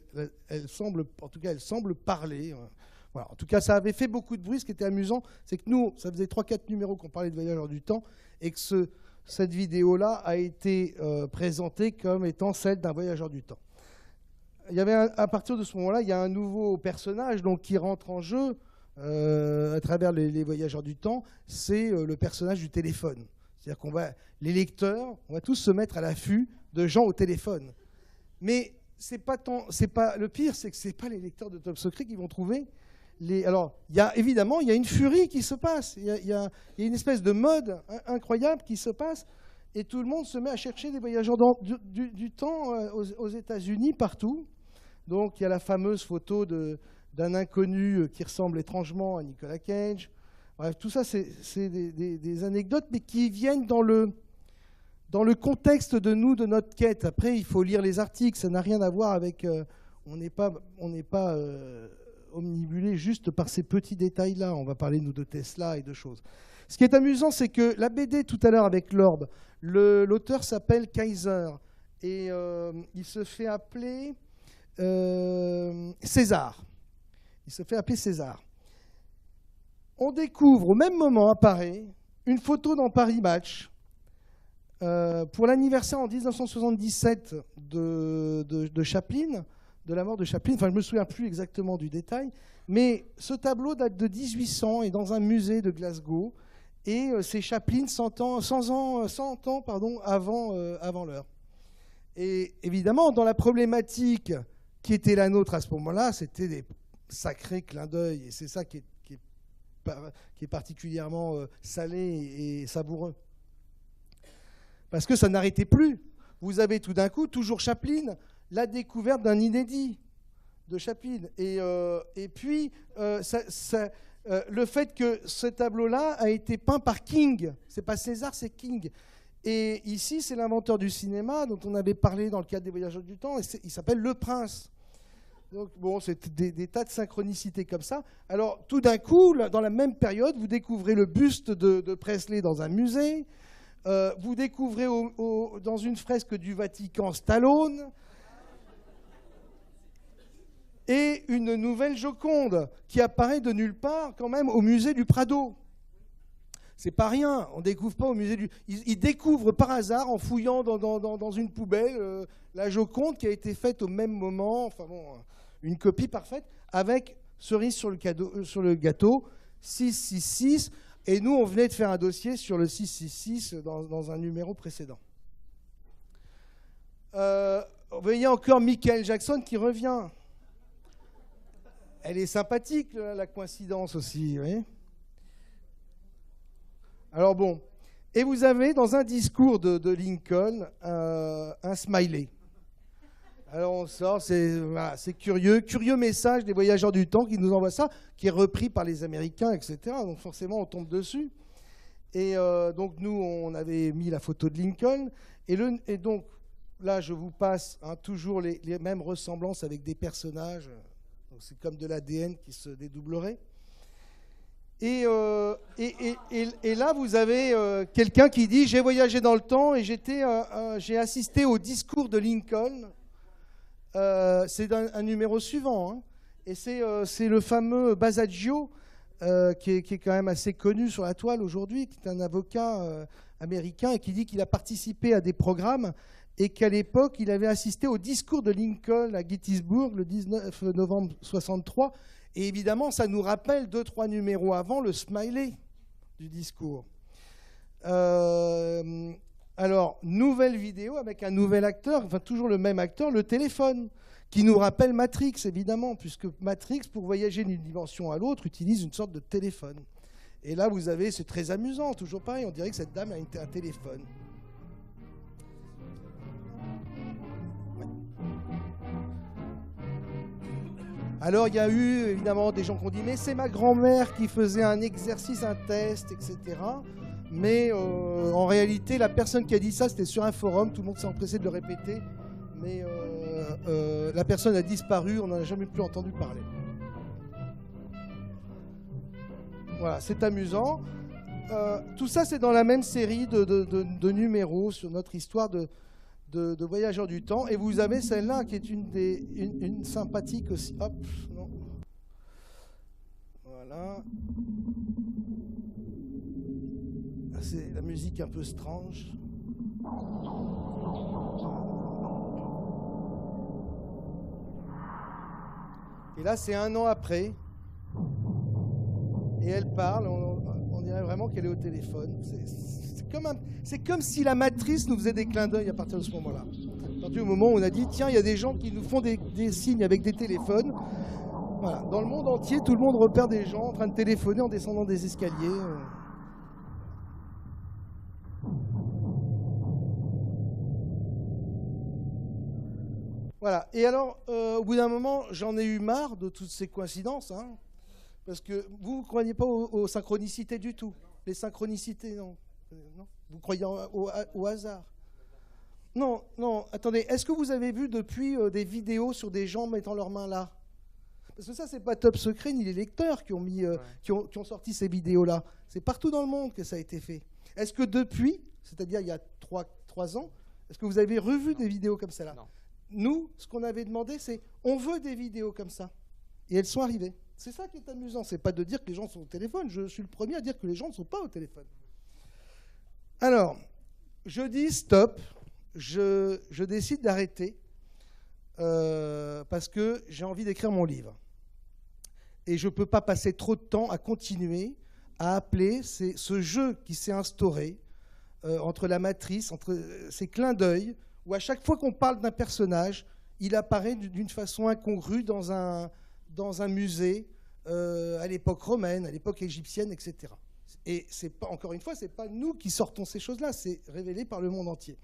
semble, en tout cas, elle semble parler. Voilà. En tout cas, ça avait fait beaucoup de bruit. Ce qui était amusant, c'est que nous, ça faisait 3-4 numéros qu'on parlait de voyageurs du temps, et que cette vidéo-là a été présentée comme étant celle d'un voyageur du temps. il y avait à partir de ce moment-là, il y a un nouveau personnage donc, qui rentre en jeu à travers les voyageurs du temps, c'est le personnage du téléphone. C'est-à-dire les lecteurs, on va tous se mettre à l'affût de gens au téléphone. Mais le pire, c'est que ce n'est pas les lecteurs de Top Secret qui vont trouver. Alors, évidemment, il y a une furie qui se passe. Il y a une espèce de mode incroyable qui se passe. Et tout le monde se met à chercher des voyageurs du temps aux États-Unis, partout. Donc, il y a la fameuse photo d'un inconnu qui ressemble étrangement à Nicolas Cage. Bref, tout ça, c'est des anecdotes, mais qui viennent dans le contexte de notre quête. Après, il faut lire les articles, ça n'a rien à voir avec... on n'est pas omnibulé juste par ces petits détails-là. On va parler, nous, de Tesla et de choses. Ce qui est amusant, c'est que la BD, tout à l'heure, avec l'orbe, l'auteur s'appelle Kaiser, et il se fait appeler César. Il se fait appeler César. On découvre, au même moment, apparaît une photo dans Paris Match, pour l'anniversaire en 1977 de Chaplin, de la mort de Chaplin. Enfin, je ne me souviens plus exactement du détail, mais ce tableau date de 1800 et dans un musée de Glasgow, et c'est Chaplin 100 ans avant l'heure. Et évidemment, dans la problématique qui était la nôtre à ce moment-là, c'était des sacrés clins d'œil, et c'est ça qui est particulièrement salé et savoureux. Parce que ça n'arrêtait plus. Vous avez tout d'un coup, toujours Chaplin, la découverte d'un inédit de Chaplin. Et puis, le fait que ce tableau-là a été peint par King. C'est pas César, c'est King. Et ici, c'est l'inventeur du cinéma dont on avait parlé dans le cadre des Voyageurs du temps. Et il s'appelle Le Prince. Donc, bon, c'est des tas de synchronicités comme ça. Alors, tout d'un coup, dans la même période, vous découvrez le buste de Presley dans un musée. Vous découvrez dans une fresque du Vatican Stallone. Et une nouvelle Joconde qui apparaît de nulle part quand même au musée du Prado. C'est pas rien, on ne découvre pas au musée du... Ils découvrent par hasard, en fouillant dans une poubelle, la Joconde qui a été faite au même moment, enfin bon, une copie parfaite, avec cerise sur le gâteau, 666, et nous on venait de faire un dossier sur le 666 dans un numéro précédent. Vous voyez encore Michael Jackson qui revient. Elle est sympathique, la coïncidence aussi, vous voyez. Alors bon, et vous avez dans un discours de Lincoln un smiley. Alors on sort, c'est curieux message des voyageurs du temps qui nous envoient ça, qui est repris par les Américains, etc. Donc forcément on tombe dessus. Et donc nous on avait mis la photo de Lincoln, et donc là je vous passe toujours les mêmes ressemblances avec des personnages. C'est comme de l'ADN qui se dédoublerait. Et là, vous avez quelqu'un qui dit « J'ai voyagé dans le temps et j'ai assisté au discours de Lincoln. » C'est un numéro suivant. Hein. Et c'est le fameux Basaggio, qui est quand même assez connu sur la toile aujourd'hui, qui est un avocat américain et qui dit qu'il a participé à des programmes et qu'à l'époque, il avait assisté au discours de Lincoln à Gettysburg le 19 novembre 1963. Et évidemment, ça nous rappelle 2-3 numéros avant le smiley du discours. Alors, nouvelle vidéo avec un nouvel acteur, enfin toujours le même acteur, le téléphone, qui nous rappelle Matrix, évidemment, puisque Matrix, pour voyager d'une dimension à l'autre, utilise une sorte de téléphone. Et là, vous avez, c'est très amusant, toujours pareil, on dirait que cette dame a un téléphone. Alors, il y a eu, évidemment, des gens qui ont dit « Mais c'est ma grand-mère qui faisait un exercice, un test, etc. » Mais en réalité, la personne qui a dit ça, c'était sur un forum. Tout le monde s'est empressé de le répéter. Mais la personne a disparu. On n'en a jamais plus entendu parler. Voilà, c'est amusant. Tout ça, c'est dans la même série de numéros sur notre histoire de voyageurs du temps, et vous avez celle-là qui est une sympathique aussi. Hop, non. Voilà. C'est la musique un peu strange. Et là, c'est 1 an après. Et elle parle, on dirait vraiment qu'elle est au téléphone. C'est comme si la matrice nous faisait des clins d'œil à partir de ce moment-là. À partir du moment où on a dit, tiens, il y a des gens qui nous font des signes avec des téléphones. Voilà. Dans le monde entier, tout le monde repère des gens en train de téléphoner en descendant des escaliers. Voilà. Et alors, au bout d'un moment, j'en ai eu marre de toutes ces coïncidences. Hein, parce que vous ne croyez pas aux synchronicités du tout. Les synchronicités, non. Non. Vous croyez au hasard. Non, non, attendez. Est-ce que vous avez vu depuis des vidéos sur des gens mettant leurs mains là? Parce que ça, c'est pas Top Secret ni les lecteurs qui ont sorti ces vidéos-là. C'est partout dans le monde que ça a été fait. Est-ce que depuis, c'est-à-dire il y a 3 ans, est-ce que vous avez revu des vidéos comme celle-là? Non. Nous, ce qu'on avait demandé, c'est on veut des vidéos comme ça. Et elles sont arrivées. C'est ça qui est amusant. C'est pas de dire que les gens sont au téléphone. Je suis le premier à dire que les gens ne sont pas au téléphone. Alors, je dis stop. Je décide d'arrêter parce que j'ai envie d'écrire mon livre. Et je ne peux pas passer trop de temps à continuer à appeler ce jeu qui s'est instauré entre la matrice, entre ces clins d'œil, où à chaque fois qu'on parle d'un personnage, il apparaît d'une façon incongrue dans un musée à l'époque romaine, à l'époque égyptienne, etc. Et encore une fois, ce n'est pas nous qui sortons ces choses-là, c'est révélé par le monde entier.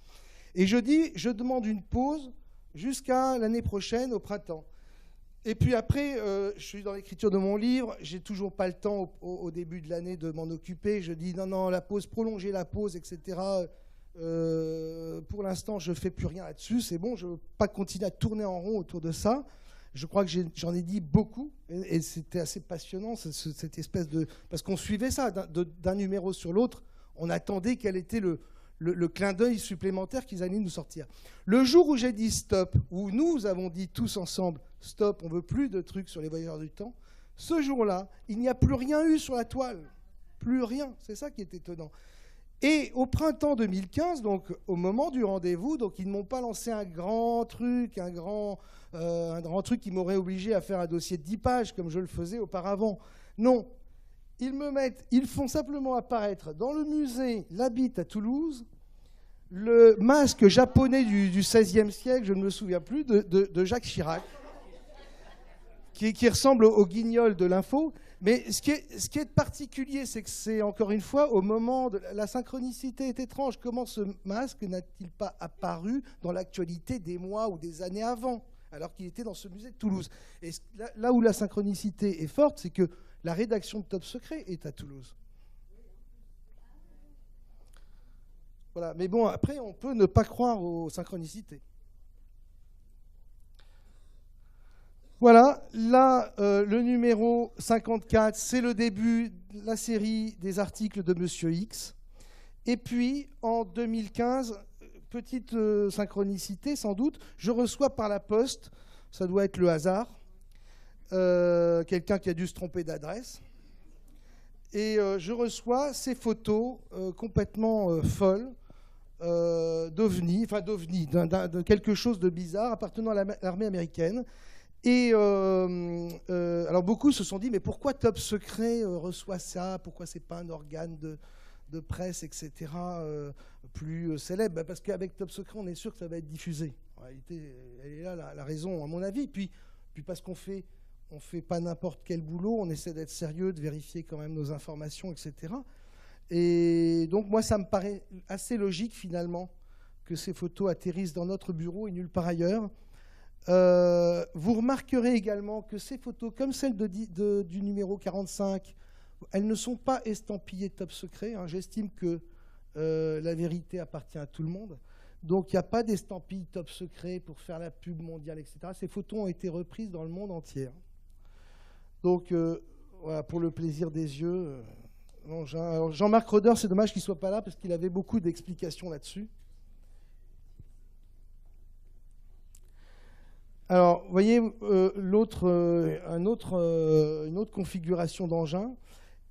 Et je demande une pause jusqu'à l'année prochaine, au printemps. Et puis après, je suis dans l'écriture de mon livre, j'ai toujours pas le temps au début de l'année de m'en occuper. Je dis non, la pause, prolonger la pause, etc. Pour l'instant, je fais plus rien là-dessus, c'est bon, je ne veux pas continuer à tourner en rond autour de ça. Je crois que j'en ai dit beaucoup, et c'était assez passionnant, cette espèce de... Parce qu'on suivait ça, d'un numéro sur l'autre, on attendait quel était le clin d'œil supplémentaire qu'ils allaient nous sortir. Le jour où j'ai dit stop, où nous avons dit tous ensemble stop, on ne veut plus de trucs sur les voyageurs du temps, ce jour-là, il n'y a plus rien eu sur la toile. Plus rien. C'est ça qui est étonnant. Et au printemps 2015, donc au moment du rendez-vous, donc ils ne m'ont pas lancé un grand truc, un grand truc qui m'aurait obligé à faire un dossier de 10 pages comme je le faisais auparavant. Non. Ils font simplement apparaître dans le musée Labitte à Toulouse le masque japonais du XVIe siècle, je ne me souviens plus, de Jacques Chirac, qui ressemble au guignol de l'info. Mais ce qui est particulier, c'est que c'est encore une fois au moment de la synchronicité est étrange. Comment ce masque n'a-t-il pas apparu dans l'actualité des mois ou des années avant, alors qu'il était dans ce musée de Toulouse? Et là où la synchronicité est forte, c'est que la rédaction de Top Secret est à Toulouse. Voilà. Mais bon, après, on peut ne pas croire aux synchronicités. Voilà, là, le numéro 54, c'est le début de la série des articles de Monsieur X. Et puis, en 2015, petite synchronicité sans doute, je reçois par la poste, ça doit être le hasard, quelqu'un qui a dû se tromper d'adresse. Et je reçois ces photos complètement folles d'OVNI, de quelque chose de bizarre appartenant à l'armée américaine. Et alors beaucoup se sont dit, mais pourquoi Top Secret reçoit ça? Pourquoi c'est pas un organe de presse, etc., plus célèbre? Parce qu'avec Top Secret, on est sûr que ça va être diffusé. En réalité, elle est là la raison, à mon avis. Puis parce qu'on fait pas n'importe quel boulot, on essaie d'être sérieux, de vérifier quand même nos informations, etc. Et donc moi, ça me paraît assez logique finalement que ces photos atterrissent dans notre bureau et nulle part ailleurs. Vous remarquerez également que ces photos, comme celle du numéro 45, elles ne sont pas estampillées Top Secret. Hein. J'estime que la vérité appartient à tout le monde. Donc il n'y a pas d'estampille Top Secret pour faire la pub mondiale, etc. Ces photos ont été reprises dans le monde entier. Donc voilà, pour le plaisir des yeux. Jean-Marc Roder, c'est dommage qu'il ne soit pas là parce qu'il avait beaucoup d'explications là-dessus. Alors, vous voyez, une autre configuration d'engin.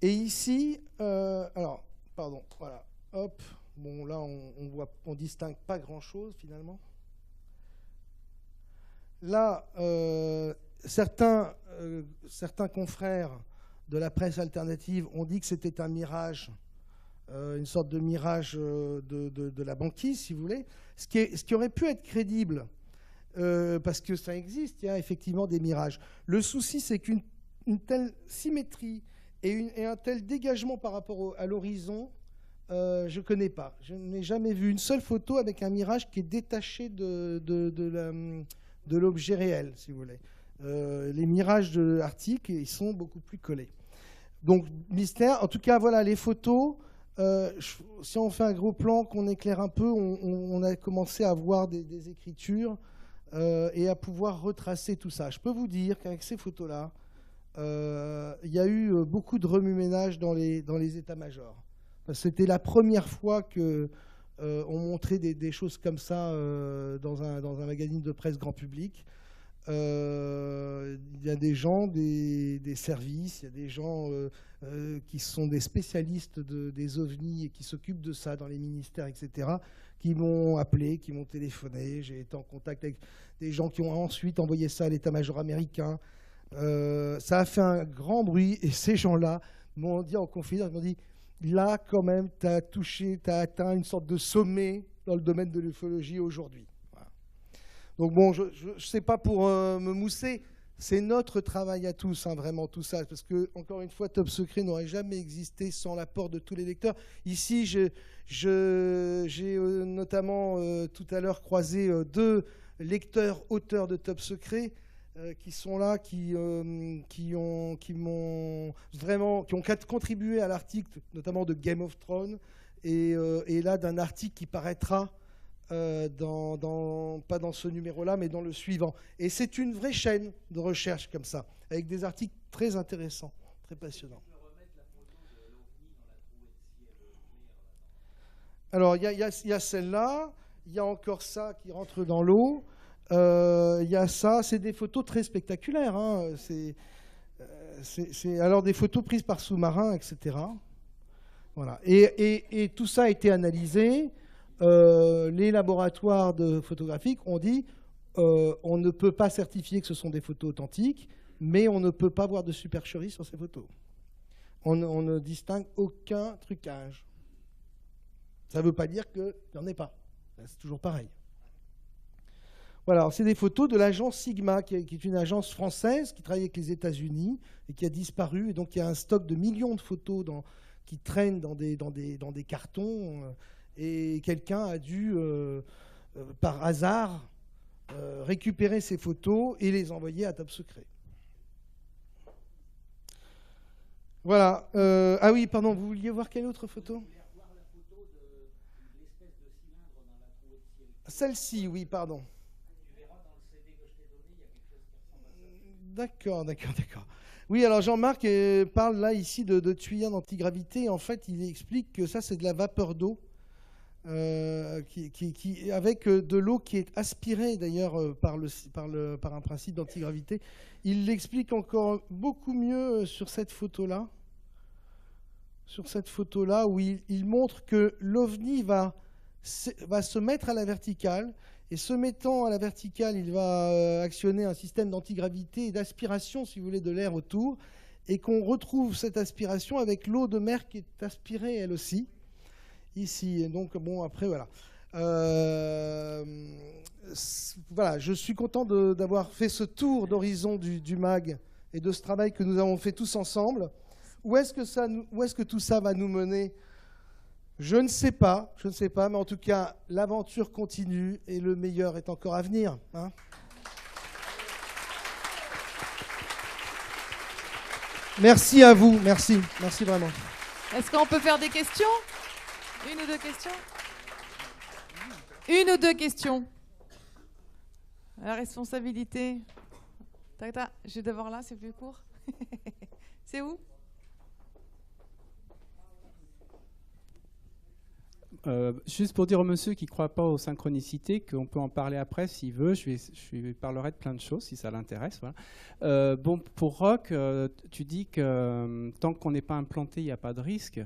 Et ici, alors, pardon, voilà, hop, bon, là, on distingue pas grand-chose, finalement. Là, certains confrères de la presse alternative ont dit que c'était un mirage, une sorte de mirage de la banquise, si vous voulez, ce qui aurait pu être crédible, parce que ça existe, il y a effectivement des mirages. Le souci, c'est qu'une telle symétrie et un tel dégagement par rapport à l'horizon, je ne connais pas. Je n'ai jamais vu une seule photo avec un mirage qui est détaché de l'objet réel, si vous voulez. Les mirages de l'Arctique, ils sont beaucoup plus collés. Donc, mystère. En tout cas, voilà, les photos. Si on fait un gros plan, qu'on éclaire un peu, on a commencé à voir des écritures et à pouvoir retracer tout ça. Je peux vous dire qu'avec ces photos-là, il y a eu beaucoup de remue-ménage dans les états-majors. C'était la première fois qu'on montrait des choses comme ça dans un magazine de presse grand public. Il y a des gens, des services, il y a des gens qui sont des spécialistes des ovnis et qui s'occupent de ça dans les ministères, etc., qui m'ont appelé, qui m'ont téléphoné. J'ai été en contact avec des gens qui ont ensuite envoyé ça à l'état-major américain. Ça a fait un grand bruit et ces gens-là m'ont dit en confidence, ils m'ont dit, là quand même, tu as atteint une sorte de sommet dans le domaine de l'ufologie aujourd'hui. Voilà. Donc bon, je ne sais pas pour me mousser, c'est notre travail à tous, hein, vraiment tout ça, parce que encore une fois, Top Secret n'aurait jamais existé sans l'apport de tous les lecteurs. Ici, j'ai notamment tout à l'heure croisé 2 lecteurs, auteurs de Top Secret, qui sont là, qui ont contribué à l'article, notamment de Game of Thrones, et là d'un article qui paraîtra pas dans ce numéro-là, mais dans le suivant. Et c'est une vraie chaîne de recherche comme ça, avec des articles très intéressants, très passionnants. Alors, il y a celle-là, il y a encore ça qui rentre dans l'eau. Il y a ça, c'est des photos très spectaculaires. Hein. C'est alors des photos prises par sous-marin, etc. Voilà. Et tout ça a été analysé. Les laboratoires photographiques ont dit on ne peut pas certifier que ce sont des photos authentiques, mais on ne peut pas voir de supercherie sur ces photos. On ne distingue aucun trucage. Ça ne veut pas dire qu'il n'y en ait pas. C'est toujours pareil. Voilà, c'est des photos de l'agence Sigma, qui est une agence française qui travaille avec les États-Unis et qui a disparu. Et donc, il y a un stock de millions de photos qui traînent dans des cartons. Et quelqu'un a dû, par hasard, récupérer ces photos et les envoyer à Top Secret. Voilà. Ah oui, pardon, vous vouliez voir quelle autre photo ? Celle-ci, oui, pardon. D'accord. Oui, alors Jean-Marc parle là ici de tuyaux d'antigravité. En fait, il explique que ça, c'est de la vapeur d'eau, avec de l'eau qui est aspirée d'ailleurs par un principe d'antigravité. Il l'explique encore beaucoup mieux sur cette photo-là. Sur cette photo-là, où il montre que l'OVNI va se mettre à la verticale. Et se mettant à la verticale, il va actionner un système d'antigravité et d'aspiration, si vous voulez, de l'air autour, et qu'on retrouve cette aspiration avec l'eau de mer qui est aspirée, elle aussi, ici. Et donc, bon, après, voilà. Voilà, je suis content d'avoir fait ce tour d'horizon du MAG et de ce travail que nous avons fait tous ensemble. Où est-ce que tout ça va nous mener ? Je ne sais pas, mais en tout cas, l'aventure continue et le meilleur est encore à venir. Hein. Merci à vous, merci vraiment. Est-ce qu'on peut faire des questions ? Une ou deux questions ? Une ou deux questions ? La responsabilité. Je vais devoir là, c'est plus court. C'est où ? Juste pour dire au monsieur qui ne croit pas aux synchronicités, qu'on peut en parler après s'il veut, je lui parlerai de plein de choses si ça l'intéresse. Voilà. Bon, pour Roch, tu dis que tant qu'on n'est pas implanté, il n'y a pas de risque,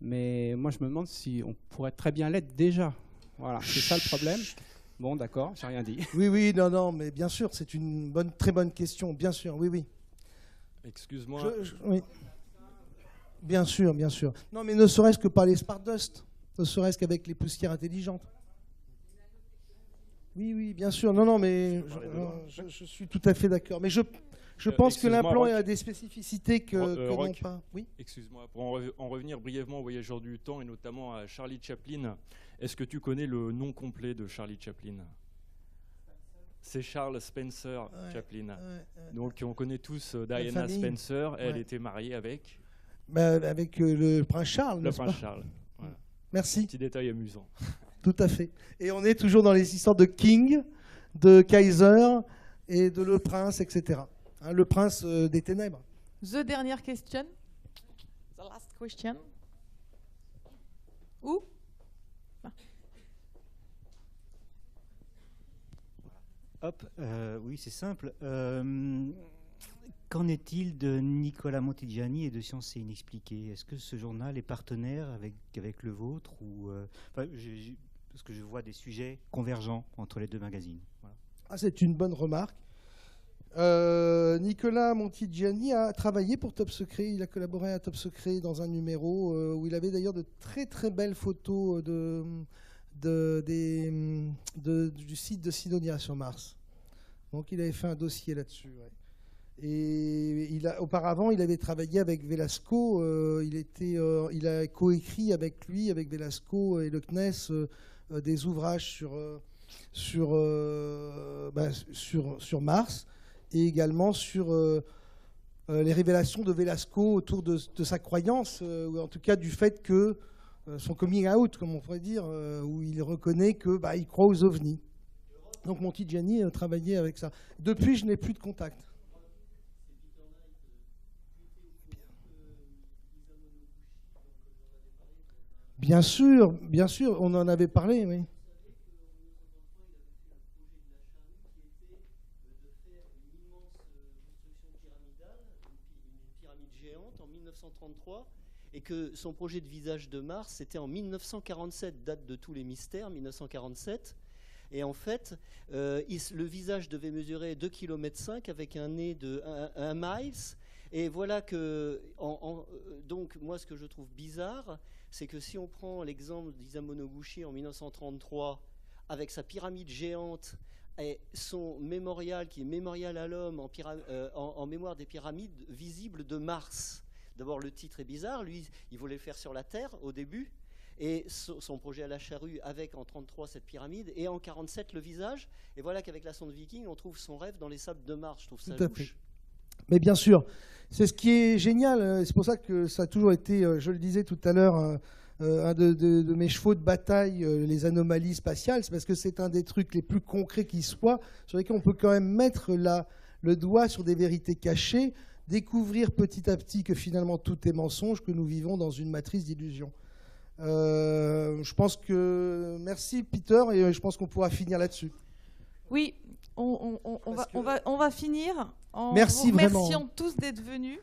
mais moi je me demande si on pourrait très bien l'être déjà. Voilà, c'est ça le problème. Bon, d'accord, j'ai rien dit. Oui, oui, non, non, mais bien sûr, c'est une très bonne question, bien sûr, oui, oui. Excuse-moi. Oui. Bien sûr, bien sûr. Non, mais ne serait-ce que par les Stardust, ne serait-ce qu'avec les poussières intelligentes. Oui, oui, bien sûr. Non, non, mais je suis tout à fait d'accord. Mais je pense que l'implant a des spécificités que n'ont pas. Oui. Excuse-moi, pour en revenir brièvement au Voyageur du temps et notamment à Charlie Chaplin, est-ce que tu connais le nom complet de Charlie Chaplin? C'est Charles Spencer Chaplin. Donc on connaît tous Diana Spencer. Elle était mariée avec avec le prince Charles. Le prince Charles. Voilà. Merci. Petit détail amusant. Tout à fait. Et on est toujours dans les histoires de King, de Kaiser et de le prince, etc. Hein, le prince des ténèbres. The dernière question. The last question. Où? Hop, oui, c'est simple. Qu'en est-il de Nicolas Montigiani et de Sciences et Inexpliquées? Est-ce que ce journal est partenaire avec le vôtre ou, parce que je vois des sujets convergents entre les deux magazines. Voilà. Ah, c'est une bonne remarque. Nicolas Montigiani a travaillé pour Top Secret. Il a collaboré à Top Secret dans un numéro où il avait d'ailleurs de très très belles photos du site de Sidonia sur Mars. Donc il avait fait un dossier là-dessus. Ouais. Et auparavant, il avait travaillé avec Velasco. Il a coécrit avec lui, avec Velasco et le CNES, des ouvrages sur Mars et également sur les révélations de Velasco autour de sa croyance, ou en tout cas du fait que son coming out, comme on pourrait dire, où il reconnaît que il croit aux ovnis. Donc Montigiani a travaillé avec ça. Depuis, je n'ai plus de contact. Bien sûr, on en avait parlé, oui. En 1933, et que son projet de visage de Mars, c'était en 1947, date de tous les mystères, 1947. Et en fait, le visage devait mesurer 2,5 km avec un nez de 1 miles. Et voilà que, donc moi, ce que je trouve bizarre, c'est que si on prend l'exemple d'Isamu Noguchi en 1933, avec sa pyramide géante, et son mémorial, qui est mémorial à l'homme en mémoire des pyramides visibles de Mars. D'abord, le titre est bizarre. Lui, il voulait le faire sur la Terre au début. Et son projet à la charrue avec en 1933 cette pyramide. Et en 1947, le visage. Et voilà qu'avec la sonde Viking, on trouve son rêve dans les sables de Mars. Je trouve ça louche. Mais bien sûr, c'est ce qui est génial. C'est pour ça que ça a toujours été, je le disais tout à l'heure, un de mes chevaux de bataille, les anomalies spatiales. C'est parce que c'est un des trucs les plus concrets qui soit, sur lesquels on peut quand même mettre le doigt sur des vérités cachées, découvrir petit à petit que finalement tout est mensonge, que nous vivons dans une matrice d'illusions. Je pense que... Merci Peter, et je pense qu'on pourra finir là-dessus. Oui, on va finir en Merci vous remerciant vraiment. tous d'être venus.